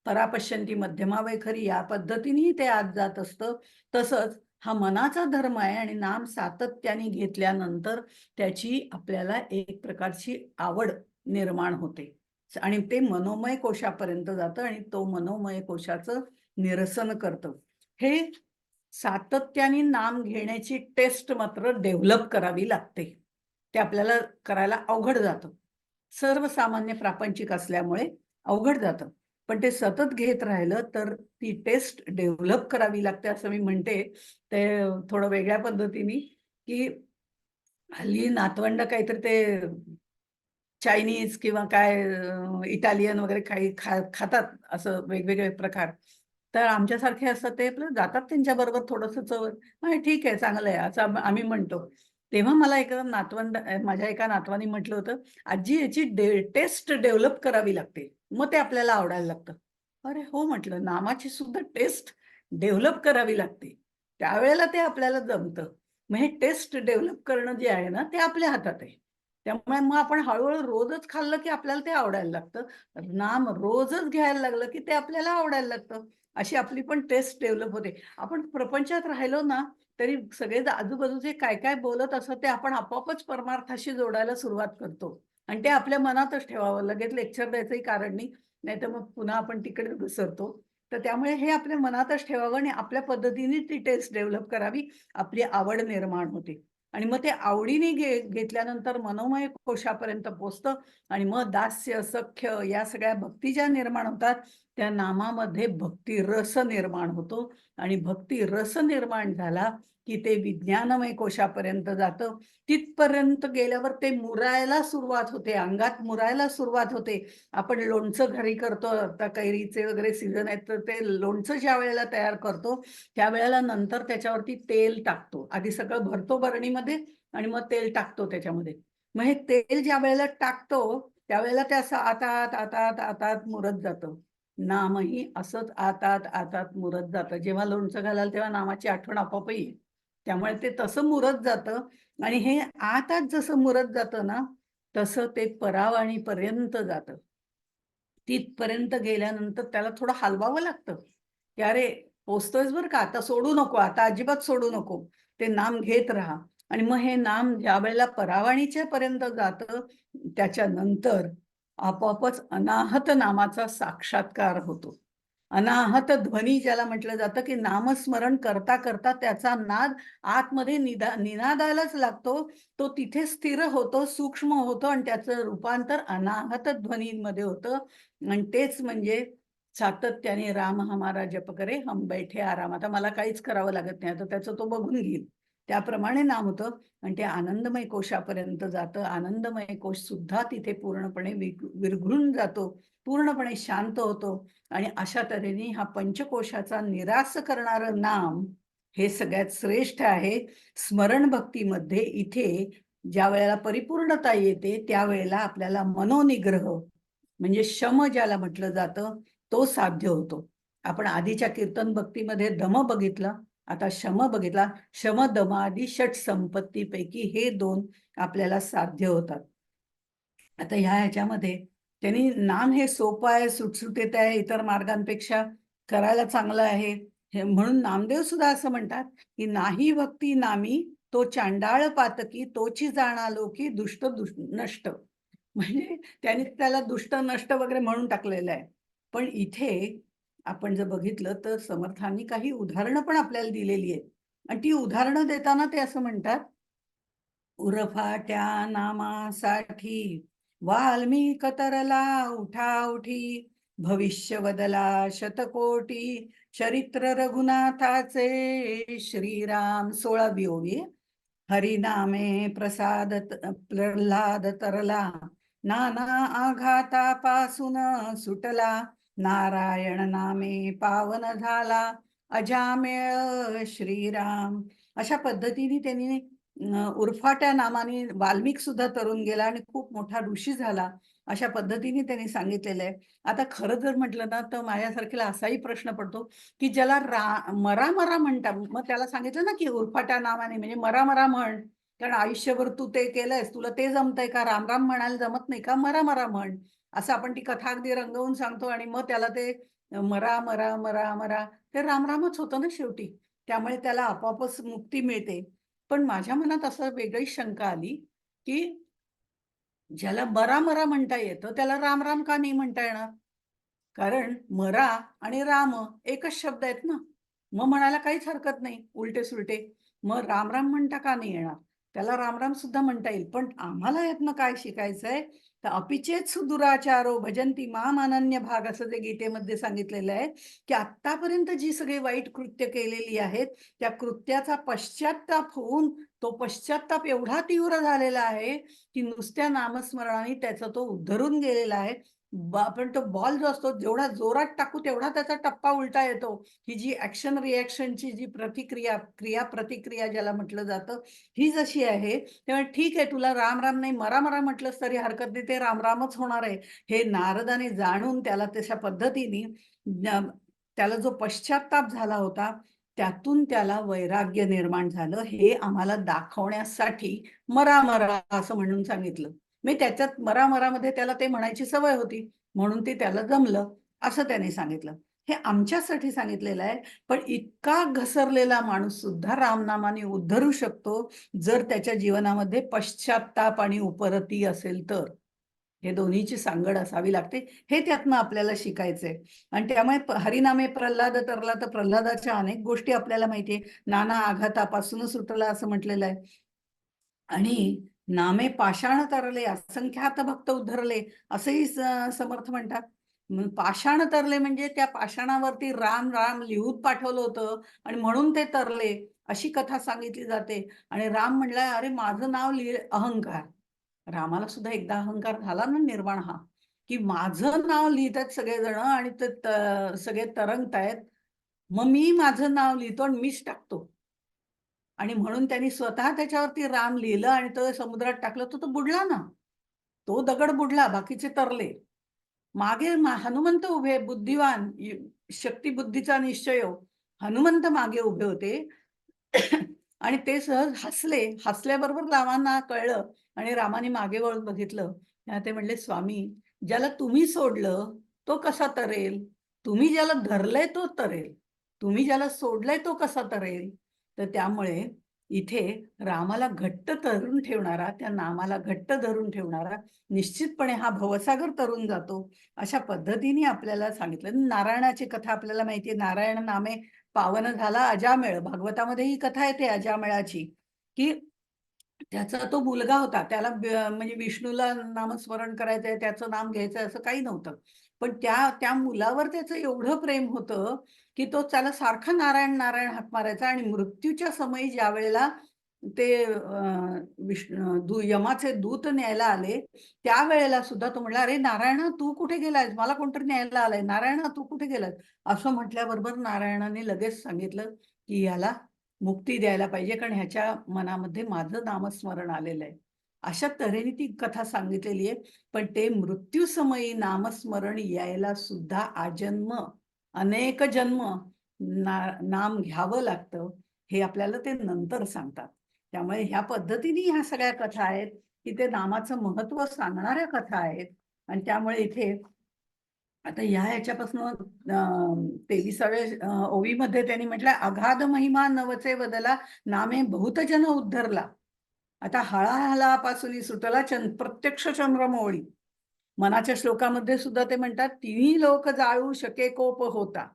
परापश्यंती मध्यमा वैखरी या पद्धतीनेही ते आत जात असतं. तसंच हा मनाचा धर्म आहे आणि नाम सातत्याने घेतल्यानंतर त्याची आपल्याला एक प्रकारची आवड निर्माण होते आणि ते मनोमय कोशापर्यंत जातं आणि तो मनोमय कोशाचं निरसन करतं. हे सातत्याने नाम घेण्याची टेस्ट मात्र डेव्हलप करावी लागते. ते आपल्याला करायला अवघड जातं. सर्वसामान्य प्रापंचिक असल्यामुळे अवघड जातं. पण ते सतत घेत राहिलं तर ती टेस्ट डेव्हलप करावी लागते असं मी म्हणते. ते थोडं वेगळ्या पद्धतीने की हल्ली नातवंड काहीतरी ते चायनीज किंवा काय इटालियन वगैरे काही खातात असं वेगवेगळे प्रकार. तर आमच्यासारखे असतात ते आपलं जातात त्यांच्याबरोबर थोडंसं चव ठीक आहे, चांगलं आहे असं आम्ही म्हणतो. तेव्हा मला एका माझ्या एका नातवानी म्हटलं होतं, "आजी याची टेस्ट डेव्हलप करावी लागते. मग ते आपल्याला आवडायला लागतं." अरे हो म्हटलं, नामाची सुद्धा टेस्ट डेव्हलप करावी लागते. त्यावेळेला ते आपल्याला जमतं. मग हे टेस्ट डेव्हलप करणं जे आहे ना, ते आपल्या हातात आहे. त्यामुळे मग आपण हळू-हळू रोजच खाल्लं, की आपल्याला ते आवडायला लागतं. नाम रोजच घ्यायला लागलं, की ते आपल्याला आवडायला लागतं. अशी आपली पण टेस्ट डेव्हलप होते. आपण प्रपंचात राहिलो ना, तरी सगळे आजूबाजूचे काय-काय बोलत असतात, ते आपण आपोआपच परमार्थाशी जोडायला सुरुवात करतो आणि ते आपल्या मनातच ठेवावं. लगेच लेक्चर द्यायचंही कारण नाही. नाहीतर मग पुन्हा आपण तिकडेच घसरतो. तर त्यामुळे हे आपल्या मनातच ठेवावं आणि आपल्या पद्धतीने ती टेस्ट डेव्हलप करावी. आपली आवड निर्माण होते. आणि मग ते आवडीने घेतल्यानंतर मनोमय कोशापर्यंत पोहोचतं आणि मग दास्य, सख्य या सगळ्या भक्ती ज्या निर्माण होतात, त्या नामामध्ये भक्ती रस निर्माण होतो आणि भक्ती रस निर्माण झाला, की ते विज्ञानमय कोशापर्यंत जातं. तिथपर्यंत गेल्यावर ते मुरायला सुरुवात होते, अंगात मुरायला सुरुवात होते. आपण लोणचं घरी करतो, आता कैरीचे वगैरे सीझन आहेत, तर ते लोणचं ज्यावेळेला तयार करतो, त्यावेळेला नंतर त्याच्यावरती तेल टाकतो. आधी सगळं भरतो बरणीमध्ये आणि मग तेल टाकतो त्याच्यामध्ये. मग हे तेल ज्यावेळेला टाकतो, त्यावेळेला ते असं आतात, आतात, आतात मुरत जातं. नामही असंच आतात, आतात मुरत जातं. जेव्हा लोणचं घालाल तेव्हा नामाची आठवण आपोआप येईल. त्यामुळे ते तसं मुरत जातं आणि हे आतात जसं मुरत जातं ना, तसं ते परावाणीपर्यंत जातं. तिथपर्यंत गेल्यानंतर त्याला थोडं हलवावं लागतं, की "अरे, पोहोचतोयस बरं का, आता सोडू नको, आता अजिबात सोडू नको." ते नाम घेत राहा आणि मग हे नाम ज्यावेळेला परावाणीच्या पर्यंत जातं, त्याच्यानंतर आपोआपच अनाहत नामाचा साक्षात्कार होतो. अनाहत ध्वनी ज्याला म्हटलं जातं, की नामस्मरण करता-करता त्याचा नाद आतमध्ये निनादालाच लागतो. तो तिथे स्थिर होतो, सूक्ष्म होतो आणि त्याचं रूपांतर अनाहत ध्वनीमध्ये होतं आणि तेच म्हणजे सातत्याने राम हमारा जप करे, हम बैठे आराम. आता मला काहीच करावं लागत नाही. आता त्याचं तो बघून घेईल. त्याप्रमाणे नाम होतं आणि ते आनंदमय कोशापर्यंत जातं. आनंदमय कोश सुद्धा तिथे पूर्णपणे विरघळून जातो. पूर्णपणे शांत होतो आणि अशा तऱ्हेने हा पंचकोशाचा निरास करणारं नाम हे सगळ्यात श्रेष्ठ आहे. स्मरण भक्तीमध्ये इथे ज्यावेळेला परिपूर्णता येते, त्यावेळेला आपल्याला मनोनिग्रह म्हणजे शम ज्याला म्हटलं जातं, तो साध्य होतो. आपण आधीच्या कीर्तन भक्तीमध्ये दम बघितला, आता शम बघितला. शम, दम आदी षट संपत्तीपैकी हे 2 आपल्याला साध्य होतात. आता ह्याच्यामध्ये त्यांनी नाम हे सोपं आहे, सुटसुटीत आहे, इतर मार्गांपेक्षा करायला चांगलं आहे. हे म्हणून नामदेव सुद्धा असं म्हणतात, की "नाही भक्ती नामी तो चांडाळ पातकी तोची जाणालो की दुष्ट नष्ट. म्हणजे त्याने त्याला दुष्ट नष्ट वगैरे म्हणून टाकलेलं आहे. पण इथे आपण जर बघितलं तर समर्थांनी काही उदाहरणं पण आपल्याला दिलेली आहेत आणि ती उदाहरणं देताना ते असं म्हणतात, उरफाट्या नामासाठी वाल्मिक तरला उठाउठी, भविष्य बदला शतकोटी, चरित्र रघुनाथाचे श्रीराम 16 ओवी. हरिनामे प्रसाद प्रल्हाद तरला, नाना आघातापासून सुटला, नारायण नामे पावन झाला, अजामेळ श्रीराम. अशा पद्धतीने त्यांनी उरफाट्या नामाने वाल्मिक सुद्धा तरुण गेला आणि खूप मोठा ऋषी झाला, अशा पद्धतीने त्यांनी सांगितलेलं आहे. आता खरं जर म्हटलं ना तर माझ्यासारखेला असाही प्रश्न पडतो की ज्याला मरा मरा म्हणतात, मग त्याला सांगितलं ना की उरफाट्या नावाने म्हणजे मरा मरा म्हण, कारण आयुष्यभर तू ते केलंयस, तुला ते जमतंय का, राम राम म्हणायला जमत नाही का, मरा मरा म्हण. असं आपण ती कथा अगदी रंगवून सांगतो आणि मग त्याला ते मरा मरा मरा मरा ते रामरामच होतं ना शेवटी. त्यामुळे त्याला आपोआपच मुक्ती मिळते. पण माझ्या मनात असं वेगळी शंका आली की ज्याला मरा मरा म्हणता येतं त्याला राम राम का नाही म्हणता येणार? कारण मरा आणि राम एकच शब्द आहेत ना. मग म्हणायला काहीच हरकत नाही उलटे-सुलटे. मग राम-राम म्हणता का नाही येणार? त्याला राम-राम सुद्धा म्हणता येईल. पण आम्हाला यातनं काय शिकायचंय? तर अपिचेत सुदुराचारो भजंती माम अनन्य भाग असं जे गीतेमध्ये सांगितलेलं आहे, की आत्तापर्यंत जी सगळी वाईट कृत्य केलेली आहेत, त्या कृत्याचा पश्चात्ताप होऊन तो पश्चात्ताप एवढा तीव्र झालेला आहे, की नुसत्या नामस्मरणाने त्याचा तो उद्धरून गेलेला आहे. पण तो बॉल जो असतो जेवढा जोरात टाकू तेवढा त्याचा टप्पा उलटा येतो. ही जी ॲक्शन रिएक्शनची जी प्रतिक्रिया, क्रिया-प्रतिक्रिया ज्याला म्हटलं जातं, ही जशी आहे, तेव्हा ठीक आहे तुला राम-राम नाही मरा-मरा म्हटलंस तरी हरकत नाही, ते राम-रामच होणार आहे. हे नारदाने जाणून त्याला तशा पद्धतीने त्याला जो पश्चात्ताप झाला होता, त्यातून त्याला वैराग्य निर्माण झालं, हे आम्हाला दाखवण्यासाठी मरा-मरा असं म्हणून सांगितलं. मी त्याच्यात मरा-मरामध्ये त्याला ते म्हणायची सवय होती, म्हणून ते त्याला जमलं, असं त्याने सांगितलं. हे आमच्यासाठी सांगितलेलं आहे, पण इतका घसरलेला माणूस सुद्धा रामनामाने उद्धरू शकतो, जर त्याच्या जीवनामध्ये पश्चात्ताप आणि उपरती असेल तर. हे दोन्हीची सांगड असावी लागते, हे त्यातनं आपल्याला शिकायचंय. आणि त्यामुळे हरिनामे प्रल्हाद तरला, तर प्रल्हादाच्या अनेक गोष्टी आपल्याला माहिती आहे. नाना आघातापासून सुटला असं म्हटलेलं आहे. आणि नामे पाषाण तरले असंख्यात भक्त उद्धरले असंही समर्थ म्हणतात. मग पाषाण तरले म्हणजे त्या पाषाणावरती राम राम लिहून पाठवलं होतं आणि म्हणून ते तरले, अशी कथा सांगितली जाते. आणि राम म्हणला, अरे माझं नाव लिह, अहंकार. रामाला सुद्धा एकदा अहंकार झाला ना निर्माण हा, की माझं नाव लिहितात सगळेजण आणि ते सगळे तरंगतायत, मग मी माझं नाव लिहितो आणि मीच टाकतो. आणि म्हणून त्यांनी स्वतः त्याच्यावरती राम लिहिलं आणि तो समुद्रात टाकलं, तर तो बुडला ना. तो दगड बुडला, बाकीचे तरले. मागे हनुमंत उभे बुद्धिवान, शक्ती बुद्धीचा निश्चय हो. हनुमंत मागे उभे होते आणि ते सहज हसले. हसल्याबरोबर रामांना कळलं आणि रामाने मागे वळून बघितलं. तेव्हा ते म्हणले, "स्वामी, ज्याला तुम्ही सोडलं, तो कसा तरेल? तुम्ही ज्याला धरलंय तो तरेल. तुम्ही ज्याला सोडलंय तो कसा तरेल?" तर त्यामुळे इथे रामाला घट्ट धरून ठेवणारा, त्या नामाला घट्ट धरून ठेवणारा निश्चितपणे हा भवसागर तरून जातो. अशा पद्धतीने आपल्याला सांगितलं. नारायणाची कथा आपल्याला माहिती आहे. नारायण नामे पावन झाला अजामेळ. भागवतामध्ये ही कथा येते अजामेळाची, की त्याचा तो मुलगा होता. त्याला म्हणजे विष्णूला नामस्मरण करायचंय, त्याचं नाम घ्यायचंय असं काही नव्हतं. पण त्या त्या मुलावर त्याचं एवढं प्रेम होतं, की तो त्याला सारखा नारायण, नारायण हाक मारायचा आणि मृत्यूच्या समयी ज्यावेळेला ते यमाचे दूत न्यायला आले, त्यावेळेला सुद्धा तो म्हणाला, "अरे नारायणा तू कुठे गेलायस? मला कोणतरी न्यायला आलंय. नारायणा तू कुठे गेलास?" असं म्हटल्याबरोबर नारायणाने लगेच सांगितलं, की "ह्याला मुक्ती द्यायला पाहिजे, कारण ह्याच्या मनामध्ये माझं नामस्मरण आलेलं आहे." अशा तऱ्हेने ती कथा सांगितलेली आहे. पण ते मृत्यूसमयी नामस्मरण यायला सुद्धा आजन्म, अनेक जन्म नाम घ्यावं लागतं, हे आपल्याला ते नंतर सांगतात. त्यामुळे ह्या पद्धतीने ह्या सगळ्या कथा आहेत, की ते नामाचं महत्त्व सांगणाऱ्या कथा आहेत आणि त्यामुळे इथे आता ह्याच्यापासून 23व्या ओवीमध्ये त्यांनी म्हटलं, अगाध महिमा नवचे बदला, नामे बहुत जन उद्धरला. आता हळाहलापासून सुटला प्रत्यक्ष चंद्रमौळी. मनाच्या श्लोकामध्ये सुद्धा ते म्हणतात, तिन्ही लोक जाळू शके कोप होता.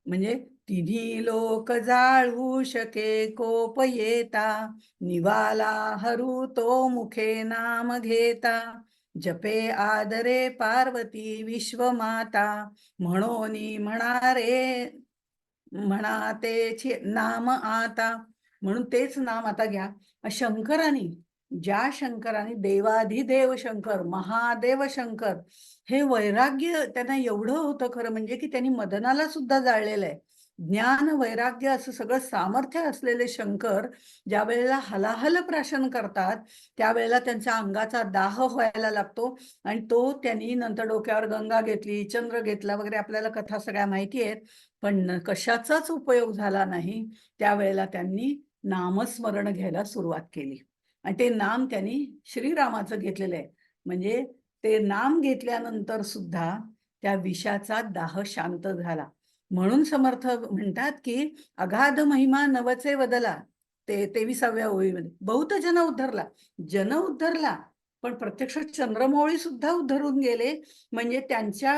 म्हणजे तिन्ही लोक जाळू शके कोप येता, निवाला हरू तो मुखे नाम घेता. जपे आदरे पार्वती विश्वमाता, म्हणोनी म्हणारे म्हणा तेची नाम आता. म्हणून तेच नाम आता घ्या. शंकरांनी, ज्या शंकरांनी, देवाधिदेव शंकर, महादेव शंकर, हे वैराग्य त्यांना एवढं होतं खरं म्हणजे की त्यांनी मदनाला सुद्धा जाळलेलं आहे. ज्ञान वैराग्य असं सगळं सामर्थ्य असलेले शंकर ज्या वेळेला हलाहल प्राशन करतात त्यावेळेला त्यांच्या अंगाचा दाह व्हायला लागतो आणि तो त्यांनी नंतर डोक्यावर गंगा घेतली, चंद्र घेतला वगैरे, आपल्याला कथा सगळ्या माहिती आहेत. पण कशाचाच उपयोग झाला नाही. त्यावेळेला त्यांनी नामस्मरण घ्यायला सुरुवात केली आणि ते नाम त्यांनी श्रीरामाचं घेतलेलं आहे. म्हणजे ते नाम घेतल्यानंतर सुद्धा त्या विषाचा दाह शांत झाला. म्हणून समर्थ म्हणतात की अगाध महिमा नवचे बदला. ते 23व्या ओळीमध्ये बहुत जन उद्धरला, जन उद्धरला, पण प्रत्यक्ष चंद्रमौळी सुद्धा उद्धरून गेले. म्हणजे त्यांच्या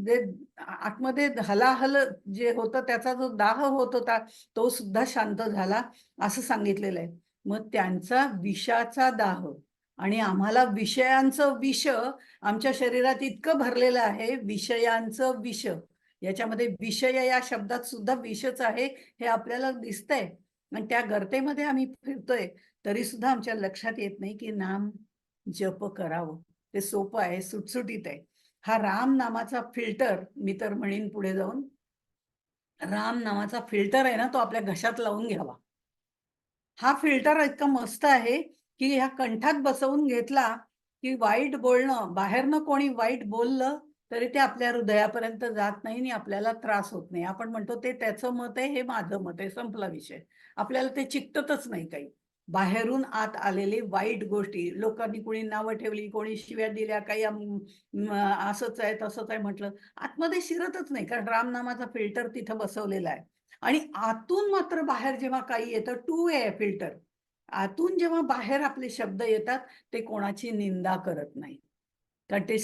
जे आतमध्ये हलाहल जे होतं त्याचा जो दाह होत होता तो सुद्धा शांत झाला असं सांगितलेलं आहे. मग त्यांचा विषाचा दाह, आणि आम्हाला विषयांचं विष आमच्या शरीरात इतकं भरलेलं आहे, विषयांचं विष. याच्यामध्ये विषय या शब्दात सुद्धा विषच आहे हे आपल्याला दिसतंय. आणि त्या गर्तेमध्ये आम्ही फिरतोय तरी सुद्धा आमच्या लक्षात येत नाही की नाम जप करावं. ते सोपं आहे, सुटसुटीत आहे. हा राम नामाचा फिल्टर, मी तर म्हणेन पुढे जाऊन, राम नामाचा फिल्टर आहे ना, तो आपल्या घशात लावून घ्यावा. हा फिल्टर इतका मस्त आहे की ह्या कंठात बसवून घेतला की वाईट बोलणं, बाहेरनं कोणी वाईट बोललं तरी ते आपल्या हृदयापर्यंत जात नाही आणि आपल्याला त्रास होत नाही. आपण म्हणतो ते त्याचं मत आहे, हे माझं मत आहे, संपला विषय. आपल्याला ते चिकटतच नाही काही. बाहेरून आत आलेले वाईट गोष्टी, लोकांनी कोणी नावं ठेवली, कोणी शिव्या दिल्या, काही असंच आहे तसंच आहे म्हटलं, आतमध्ये शिरतच नाही, कारण रामनामाचा फिल्टर तिथं बसवलेला आहे. आणि आतून मात्र बाहेर जेव्हा काही येतं, टू वे फिल्टर, आतून जेव्हा बाहेर आपले शब्द येतात ते कोणाची निंदा करत नाही, कारण ते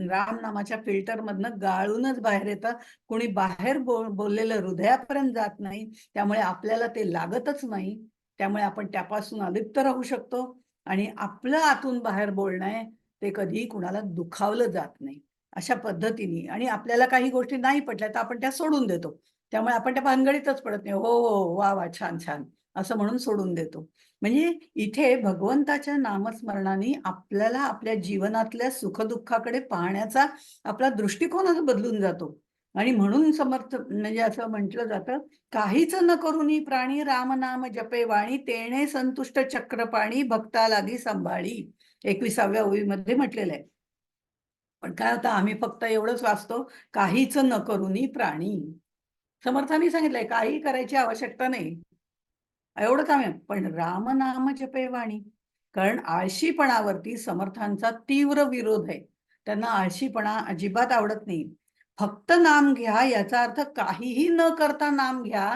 राम नामाच्या फिल्टर मधनं गाळूनच बाहेर येतं. कोणी बाहेर बोललेलं हृदयापर्यंत जात नाही, त्यामुळे आपल्याला ते लागतच नाही. त्यामुळे आपण त्यापासून अलिप्त राहू शकतो आणि आपलं आतून बाहेर बोलणं आहे ते कधीही कुणाला दुखावलं जात नाही. अशा पद्धतीने, आणि आपल्याला काही गोष्टी नाही पटल्या तर आपण त्या सोडून देतो. त्यामुळे आपण त्या भानगडीतच पडत नाही. हो हो, वा वा, छान छान, असं म्हणून सोडून देतो. म्हणजे इथे भगवंताच्या नामस्मरणाने आपल्याला आपल्या जीवनातल्या सुखदुःखाकडे पाहण्याचा आपला दृष्टिकोनच बदलून जातो. आणि म्हणून समर्थ म्हणजे असं म्हटलं जातं, काहीच न करूनी प्राणी राम नाम जपे वाणी, तेणे संतुष्ट चक्रपाणी भक्ता लागी सांभाळी. 21व्या ओळीमध्ये म्हटलेलं आहे. पण काय होतं, आम्ही फक्त एवढंच वाचतो, काहीच न करूनी प्राणी. समर्थांनी सांगितलंय काही करायची आवश्यकता नाही, एवढंच आम्ही. पण राम नाम जपे वाणी, कारण आळशीपणावरती समर्थांचा तीव्र विरोध आहे. त्यांना आळशीपणा अजिबात आवडत नाही. फक्त नाम घ्या याचा अर्थ काहीही न करता नाम घ्या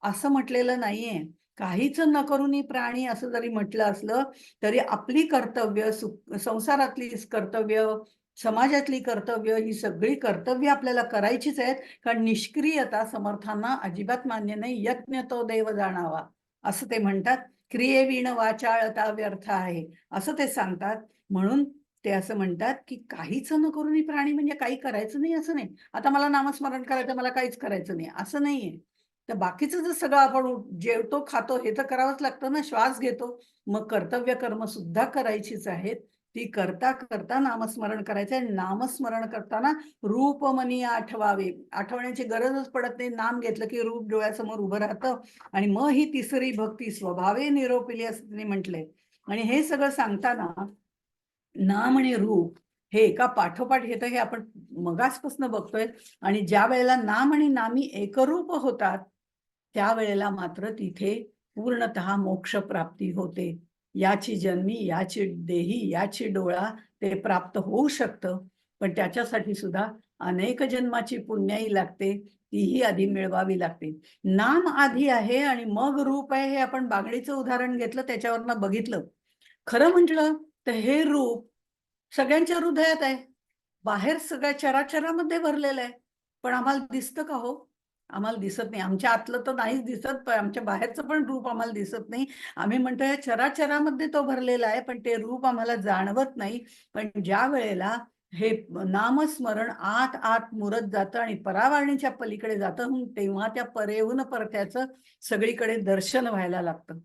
असं म्हटलेलं नाहीये. काहीच न करूनी प्राणी असं जरी म्हटलं असलं तरी आपली कर्तव्य, संसारातली कर्तव्य, समाजातली कर्तव्य, ही सगळी कर्तव्य आपल्याला करायचीच आहेत. कारण निष्क्रियता समर्थांना अजिबात मान्य नाही. यज्ञ तो देव जाणावा असं ते म्हणतात. क्रियेविण वाचाळता व्यर्थ आहे असं ते सांगतात. म्हणून ते असं म्हणतात की काहीच न करून प्राणी म्हणजे काही करायचं नाही असं नाही. आता मला नामस्मरण करायचं, मला काहीच करायचं नाही असं नाहीये. तर बाकीचं जर सगळं आपण जेवतो खातो हे तर करावंच लागतं ना, श्वास घेतो, मग कर्तव्य कर्म सुद्धा करायचीच आहेत. ती करता करता नामस्मरण करायचं आहे. नामस्मरण करताना रूप मनी आठवावे, आठवण्याची गरजच पडत नाही. नाम घेतलं की रूप डोळ्यासमोर उभं राहतं आणि मग ही तिसरी भक्ती स्वभावे निरोपिली असं त्यांनी म्हटलंय. आणि हे सगळं सांगताना नाम आणि रूप हे एका पाठोपाठ येतं हे आपण मगासपासून बघतोय. आणि ज्या वेळेला नाम आणि नामी एकरूप होतात त्यावेळेला मात्र तिथे पूर्णतः मोक्ष प्राप्ती होते. याची जन्मी, याची देही, याची डोळा ते प्राप्त होऊ शकतं. पण त्याच्यासाठी सुद्धा अनेक जन्माची पुण्याई लागते, तीही आधी मिळवावी लागते. नाम आधी आहे आणि मग रूप आहे, हे आपण बागडीचं उदाहरण घेतलं, त्याच्यावरनं बघितलं. खरं म्हटलं तर हे रूप सगळ्यांच्या हृदयात आहे. बाहेर सगळ्या चराचरामध्ये भरलेलं आहे. पण आम्हाला दिसतं का हो? आम्हाला दिसत नाही. आमच्या आतलं तर नाहीच दिसत, पण आमच्या बाहेरचं पण रूप आम्हाला दिसत नाही. आम्ही म्हणतो या चराचरामध्ये तो भरलेला आहे, पण ते रूप आम्हाला जाणवत नाही. पण ज्या वेळेला हे नामस्मरण आत आत मुरत जातं आणि परावाणीच्या पलीकडे जातं, तेव्हा त्या परेहून परत्याचं सगळीकडे दर्शन व्हायला लागतं.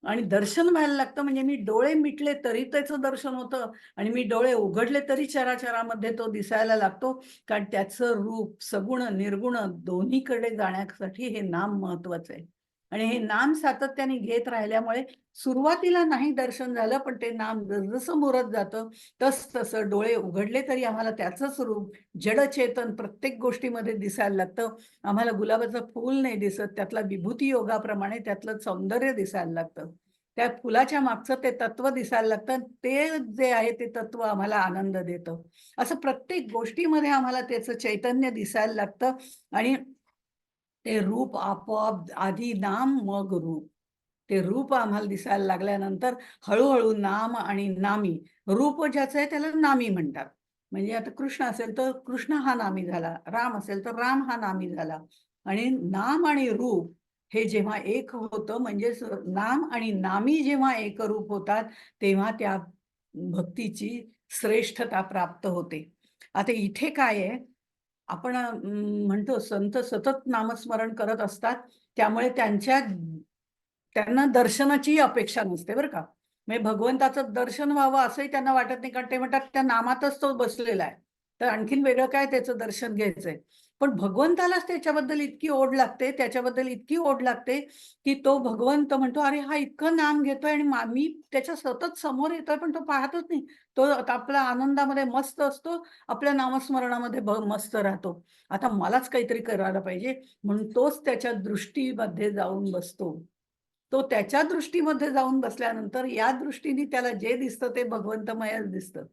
आणि दर्शन व्हायला लागतं म्हणजे मी डोळे मिटले तरी त्याचं दर्शन होतं आणि मी डोळे उघडले तरी चराचरामध्ये तो दिसायला लागतो. कारण त्याचं रूप सगुण, निर्गुण दोन्हीकडे जाण्यासाठी हे नाम महत्वाचं आहे. आणि हे नाम सातत्याने घेत राहिल्यामुळे सुरुवातीला नाही दर्शन झालं, पण ते नाम जसं मुरत जातं, तसं डोळे उघडले तरी आम्हाला त्याचंच रूप जडचेतन प्रत्येक गोष्टीमध्ये दिसायला लागतं. आम्हाला गुलाबाचं फूल नाही दिसत, त्यातला विभूती योगाप्रमाणे त्यातलं सौंदर्य दिसायला लागतं. त्या फुलाच्या मागचं ते तत्व दिसायला लागतं. ते जे आहे ते तत्व आम्हाला आनंद देतं. असं प्रत्येक गोष्टीमध्ये आम्हाला त्याचं चैतन्य दिसायला लागतं आणि ते रूप आपोआप आधी नाम मग रूप. ते रूप आम्हाला दिसायला लागल्यानंतर हळू नाम आणि नामी. रूप ज्याचं आहे त्याला नामी म्हणतात. म्हणजे आता कृष्ण असेल तर कृष्ण हा नामी झाला. राम असेल तर राम हा नामी झाला. आणि नाम आणि रूप हे जेव्हा एक होतं म्हणजेच नाम आणि नामी जेव्हा एकरूप होतात, तेव्हा त्या भक्तीची श्रेष्ठता प्राप्त होते. आता इथे काय आहे, आपण म्हणतो संत सतत नामस्मरण करत असतात. त्यामुळे त्यांना दर्शनाचीही अपेक्षा नसते बरं का. म्हणजे भगवंताचं दर्शन व्हावं असंही त्यांना वाटत नाही, कारण ते म्हणतात त्या नामातच तो बसलेला आहे. तर आणखीन वेगळं काय त्याचं दर्शन घ्यायचंय. पण भगवंतालाच त्याच्याबद्दल इतकी ओढ लागते, त्याच्याबद्दल इतकी ओढ लागते, की तो भगवंत म्हणतो, "अरे हा इतकं नाम घेतोय आणि मी त्याच्या सतत समोर येतोय, पण तो पाहतच नाही. तो आपल्या आनंदामध्ये मस्त असतो, आपल्या नामस्मरणामध्ये मस्त राहतो. आता मलाच काहीतरी करायला पाहिजे." म्हणून तोच त्याच्या दृष्टीमध्ये जाऊन बसतो. तो त्याच्या दृष्टीमध्ये जाऊन बसल्यानंतर या दृष्टीने त्याला जे दिसतं ते भगवंतमयच दिसतं.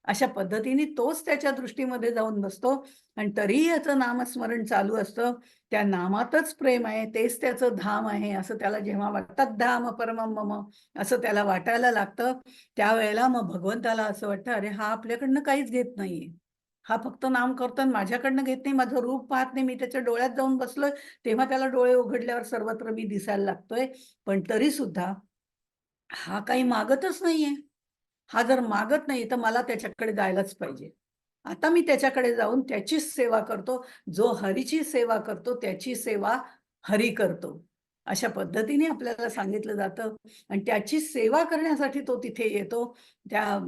अशा पद्धतीने तोच त्याच्या दृष्टीमध्ये जाऊन बसतो आणि तरीही याचं नामस्मरण चालू असतं. त्या नामातच प्रेम आहे, तेच त्याचं धाम आहे, असं त्याला जेव्हा वाटतं, धाम परमं मम असं त्याला वाटायला लागतं. त्यावेळेला मग भगवंताला असं वाटतं, अरे हा आपल्याकडनं काहीच घेत नाहीये. हा फक्त नाम करतो आणि माझ्याकडनं घेत नाही, माझं रूप पाहत नाही, मी त्याच्या डोळ्यात जाऊन बसलोय, तेव्हा त्याला डोळे उघडल्यावर सर्वत्र मी दिसायला लागतोय. पण तरी सुद्धा हा काही मागतच नाहीये. हा जर मागत नाही, तर मला त्याच्याकडे जायलाच पाहिजे. आता मी त्याच्याकडे जाऊन त्याचीच सेवा करतो. जो हरीची सेवा करतो, त्याची सेवा हरी करतो. अशा पद्धतीने आपल्याला सांगितलं जातं आणि त्याची सेवा करण्यासाठी तो तिथे येतो. त्या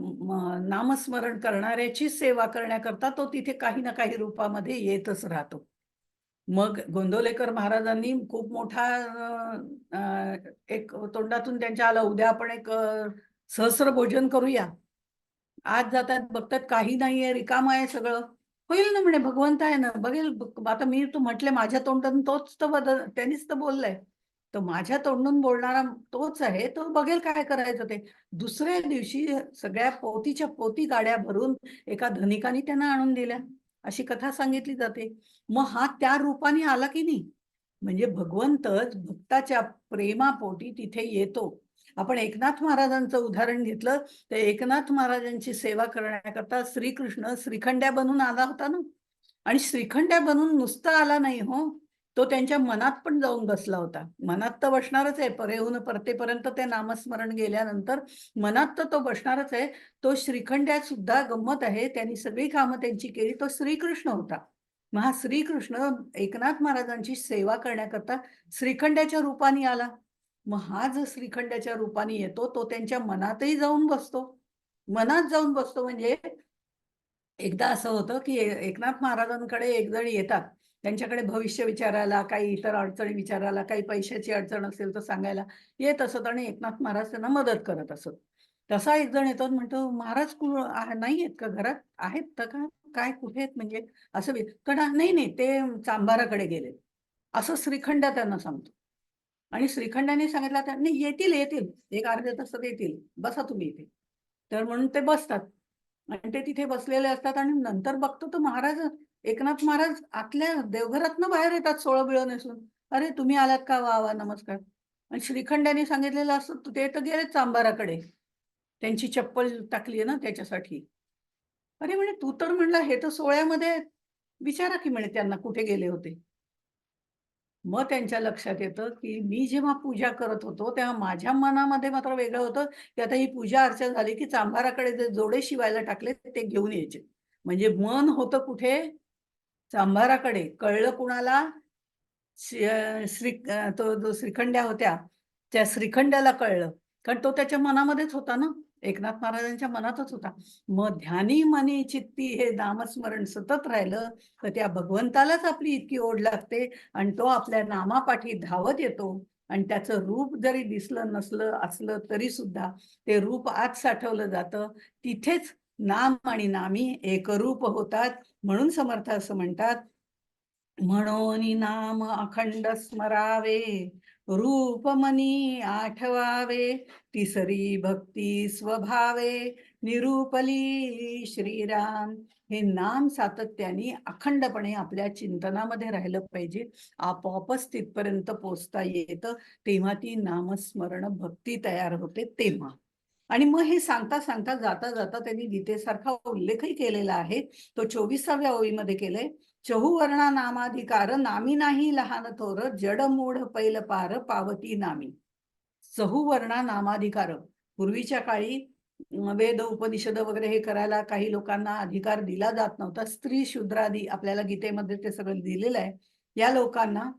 नामस्मरण करणाऱ्याची सेवा करण्याकरता तो तिथे काही ना काही रूपामध्ये येतच राहतो. मग गोंदवलेकर महाराजांनी खूप मोठा एक तोंडातून त्यांच्या आलं, "उद्या आपण एक सहस्र भोजन करूया." आज जातात बघतात काही नाहीये, रिकामं आहे सगळं. होईल ना म्हणे, भगवंत आहे ना, बघेल. आता मी तू म्हटले माझ्या तोंडातून तोच तर त्यांनीच तर बोललाय. तर माझ्या तोंडून बोलणारा तोच आहे, तो बघेल काय करायचं ते. दुसऱ्या दिवशी सगळ्या पोतीच्या पोती गाड्या भरून एका धनिकाने त्यांना आणून दिल्या. अशी कथा सांगितली जाते. मग हा त्या रूपाने आला की नाही? म्हणजे भगवंतच भक्ताच्या प्रेमापोटी तिथे येतो. आपण एकनाथ महाराजांचं उदाहरण घेतलं, तर एकनाथ महाराजांची सेवा करण्याकरता श्रीकृष्ण श्रीखंड्या बनून आला होता ना. आणि श्रीखंड्या बनून नुसता आला नाही हो. तो त्यांच्या मनात पण जाऊन बसला होता. मनात तर बसणारच आहे. परेहून परतेपर्यंत ते नामस्मरण गेल्यानंतर मनात तर तो बसणारच आहे. तो श्रीखंड्यात सुद्धा गंमत आहे. त्यांनी सगळी कामं त्यांची केली. तो श्रीकृष्ण होता. मग हा श्रीकृष्ण एकनाथ महाराजांची सेवा करण्याकरता श्रीखंड्याच्या रूपाने आला. मग हा जो श्रीखंडाच्या रूपाने येतो, तो त्यांच्या मनातही जाऊन बसतो. मनात जाऊन बसतो म्हणजे एकदा असं होतं, की एकनाथ महाराजांकडे एक जण येतात. त्यांच्याकडे भविष्य विचारायला, काही इतर अडचणी विचारायला, काही पैशाची अडचण असेल तर सांगायला येत असत आणि एकनाथ महाराज त्यांना मदत करत असत. तसा एक जण येतो आणि म्हणतो, "महाराज नाही आहेत का घरात? आहेत तर का? काय कुठे आहेत म्हणजे?" असं नाही, नाही ते चांभाराकडे गेलेत." असं श्रीखंड त्यांना सांगतो. आणि श्रीखंडाने सांगितलं तर "नाही येतील, येतील. एक अर्ध्या तासात येतील. बसा तुम्ही इथे." तर म्हणून ते बसतात. आणि ते तिथे बसलेले असतात आणि नंतर बघतो तर महाराज एकनाथ महाराज आतल्या देवघरातनं बाहेर येतात सोळं बिळं नेसून. "अरे तुम्ही आलात का? वा वा नमस्कार." आणि श्रीखंड्यांनी सांगितलेलं असतं ते तर गेलेच चांभाराकडे. त्यांची चप्पल टाकली ना त्याच्यासाठी. अरे म्हणे तू तर म्हणला हे तर सोहळ्यामध्ये आहेत. विचारा की म्हणे त्यांना कुठे गेले होते. मग त्यांच्या लक्षात येतं, की मी जेव्हा पूजा करत होतो, तेव्हा माझ्या मनामध्ये मात्र वेगळं होतं, की आता ही पूजा अर्चा झाली, की चांभाराकडे जे जोडे शिवायला टाकले ते घेऊन यायचे. म्हणजे मन होतं कुठे? चांभाराकडे. कळलं कुणाला? तो जो श्रीखंड्या होत्या, त्या श्रीखंड्याला कळलं. कारण तो त्याच्या मनामध्येच होता ना. एकनाथ महाराजांच्या मनातच होता. मग ध्यानी मनी चित्ती हे नामस्मरण सतत राहिलं, तर त्या भगवंतालाच आपली इतकी ओढ लागते आणि तो आपल्या नामापाठी धावत येतो आणि त्याचं रूप जरी दिसलं नसलं असलं तरी सुद्धा ते रूप आत साठवलं जातं. तिथेच नाम आणि नामी एकरूप होतात. म्हणून समर्थ असं म्हणतात, म्हणून नाम अखंड स्मरावे, रूप मनी आठवावे, तिसरी भक्ती स्वभावे, निरूपली श्रीराम. हे नाम सातत्याने अखंडपणे आपल्या चिंतनामध्ये राहिलं पाहिजे. आपोआपच तिथपर्यंत पोचता येतं. तेव्हा ती नामस्मरण भक्ती तयार होते तेव्हा. आणि मग हे सांगता सांगता जाता जाता त्यांनी गीतेसारखा उल्लेखही केलेला आहे. तो 24व्या ओळीमध्ये केलाय. चहुवर्णा नामाधिकार नामी नाही लहान थोर, जड मूढ पैल पार पावती नामी. चहुवर्णा नामाधिकार. पूर्वीच्या काळी वेद उपनिषद वगैरे हे करायला काही लोकांना अधिकार दिला जात नव्हता. स्त्री शूद्रादी आपल्याला गीतेमध्ये ते सगळं दिलेलं आहे. या लोकांना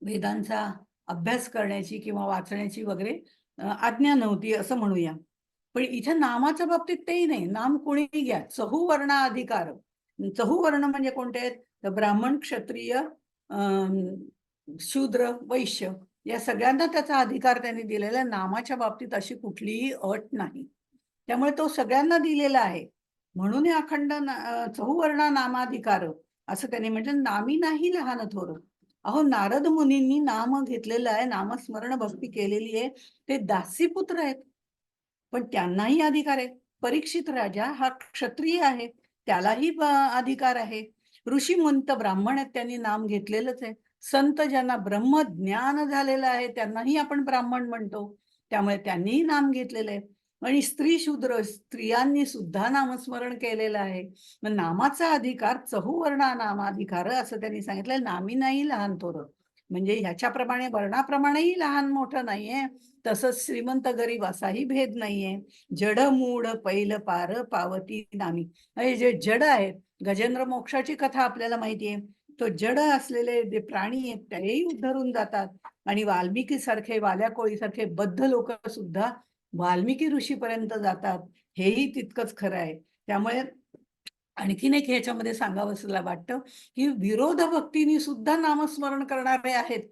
वेदांचा अभ्यास करण्याची किंवा वाचण्याची वगैरे आज्ञा नव्हती असं म्हणूया. पण इथे नामाच्या बाबतीत तेही नाही. नाम कोणीही घ्या. चहुवर्ण अधिकार. चहुवर्ण म्हणजे कोणते आहेत? तर ब्राह्मण, क्षत्रिय, शूद्र, वैश्य या सगळ्यांना त्याचा अधिकार त्यांनी दिलेला आहे. नामाच्या बाबतीत अशी कुठलीही अट नाही. त्यामुळे तो सगळ्यांना दिलेला आहे. म्हणून हे अखंड चहुवर्णा नामाधिकार असं त्यांनी म्हटलं. नामी नाही लहान थोर. अहो नारद मुनींनी नाम घेतलेलं आहे, नामस्मरण भक्ती केलेली आहे. ते दासीपुत्र आहेत. पण त्यांनाही अधिकार आहे. परीक्षित राजा हा क्षत्रिय आहे, त्यालाही अधिकार आहे. ऋषीमंत ब्राह्मण आहेत, त्यांनी नाम घेतलेलंच आहे. संत ज्यांना ब्रह्मज्ञान झालेलं आहे त्यांनाही आपण ब्राह्मण म्हणतो. त्यामुळे त्यांनीही नाम घेतलेलं आहे. आणि स्त्री शूद्र स्त्रियांनी सुद्धा नामस्मरण केलेलं आहे. मग नामाचा अधिकार चहुवर्णा नामाधिकार असं त्यांनी सांगितलं. नामी नाही लहान थोर. म्हणजे ह्याच्याप्रमाणे वर्णाप्रमाणेही लहान मोठं नाहीये. तसंच श्रीमंत गरीब असाही भेद नाहीये. जड मूढ पैल पार पावती नामी. हे जे जड आहेत, गजेंद्र मोक्षाची कथा आपल्याला माहितीये. तो जड असलेले जे प्राणी आहेत तेही उद्धरून जातात आणि वाल्मिकी सारखे वाल्या कोळीसारखे बद्ध लोक सुद्धा वाल्मिकी ऋषीपर्यंत जातात. हेही तितकंच खरं आहे. त्यामुळे आणखीन एक ह्याच्यामध्ये सांगावंसं वाटतं, की विरोध भक्तीने सुद्धा नामस्मरण करणारे आहेत.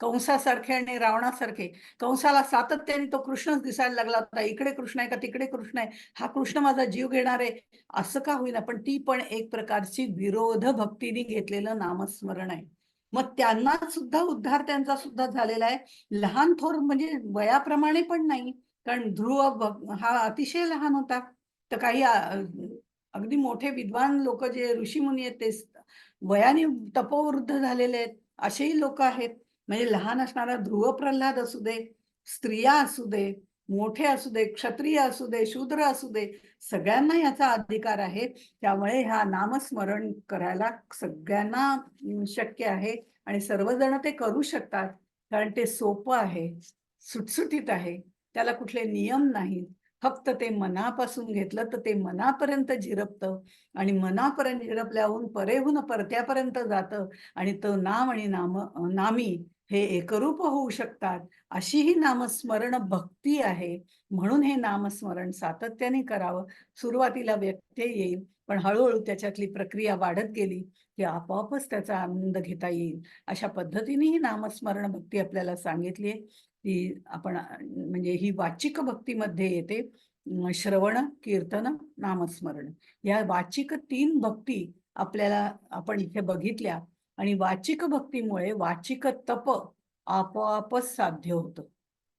कंसासारखे आणि रावणासारखे. कंसाला सातत्याने तो कृष्णच दिसायला लागला होता. इकडे कृष्ण आहे का तिकडे कृष्ण आहे. हा कृष्ण माझा जीव घेणार आहे. असं का होईना, पण ती पण एक प्रकारची विरोध भक्तीने घेतलेलं नामस्मरण आहे. मग त्यांना सुद्धा उद्धार त्यांचा सुद्धा झालेला आहे. लहान थोर म्हणजे वयाप्रमाणे पण नाही. कारण ध्रुव हा अतिशय लहान होता. तर काही अगदी मोठे विद्वान लोक जे ऋषीमुनी आहेत ते वयाने तपोवृद्ध झालेले आहेत. असेही लोक आहेत. म्हणजे लहान असणारा ध्रुव प्रल्हाद असू दे, स्त्रिया असू दे, मोठे असू दे, क्षत्रिय असू दे, शूद्र असू दे, सगळ्यांना याचा अधिकार आहे. त्यामुळे ह्या नामस्मरण करायला सगळ्यांना शक्य आहे आणि सर्वजण ते करू शकतात. कारण ते सोपं आहे, सुटसुटीत आहे. त्याला कुठले नियम नाहीत. फक्त ते मनापासून घेतलं तर ते मनापर्यंत झिरपतं आणि मनापर्यंत झिरपल्याहून परेहून परत्यापर्यंत जातं आणि तो नाम आणि नामी हे एकरूप होऊ शकतात. अशी ही नामस्मरण भक्ती आहे. म्हणून हे नामस्मरण सातत्याने करावं. सुरुवातीला व्यत्यय येईल, पण हळूहळू त्याच्यातली प्रक्रिया वाढत गेली की आपोआपच त्याचा आनंद घेता येईल. अशा पद्धतीने ही नामस्मरण भक्ती आपल्याला सांगितली आहे. ती आपण म्हणजे ही वाचिक भक्तीमध्ये येते. श्रवण, कीर्तन, नामस्मरण या वाचिक 3 भक्ती आपल्याला आपण इथे बघितल्या आणि वाचिक भक्तीमुळे वाचिक तप आपोआपच साध्य होतं.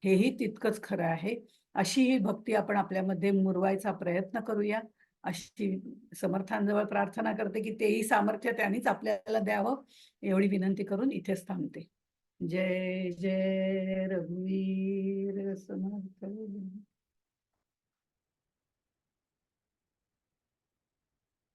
हेही तितकंच खरं आहे. अशी ही भक्ती आपण आपल्यामध्ये मुरवायचा प्रयत्न करूया. अशी समर्थांजवळ प्रार्थना करते की तेही सामर्थ्य त्यांनीच आपल्याला द्यावं, एवढी विनंती करून इथेच थांबते. जय जय रघुवीर समर्थ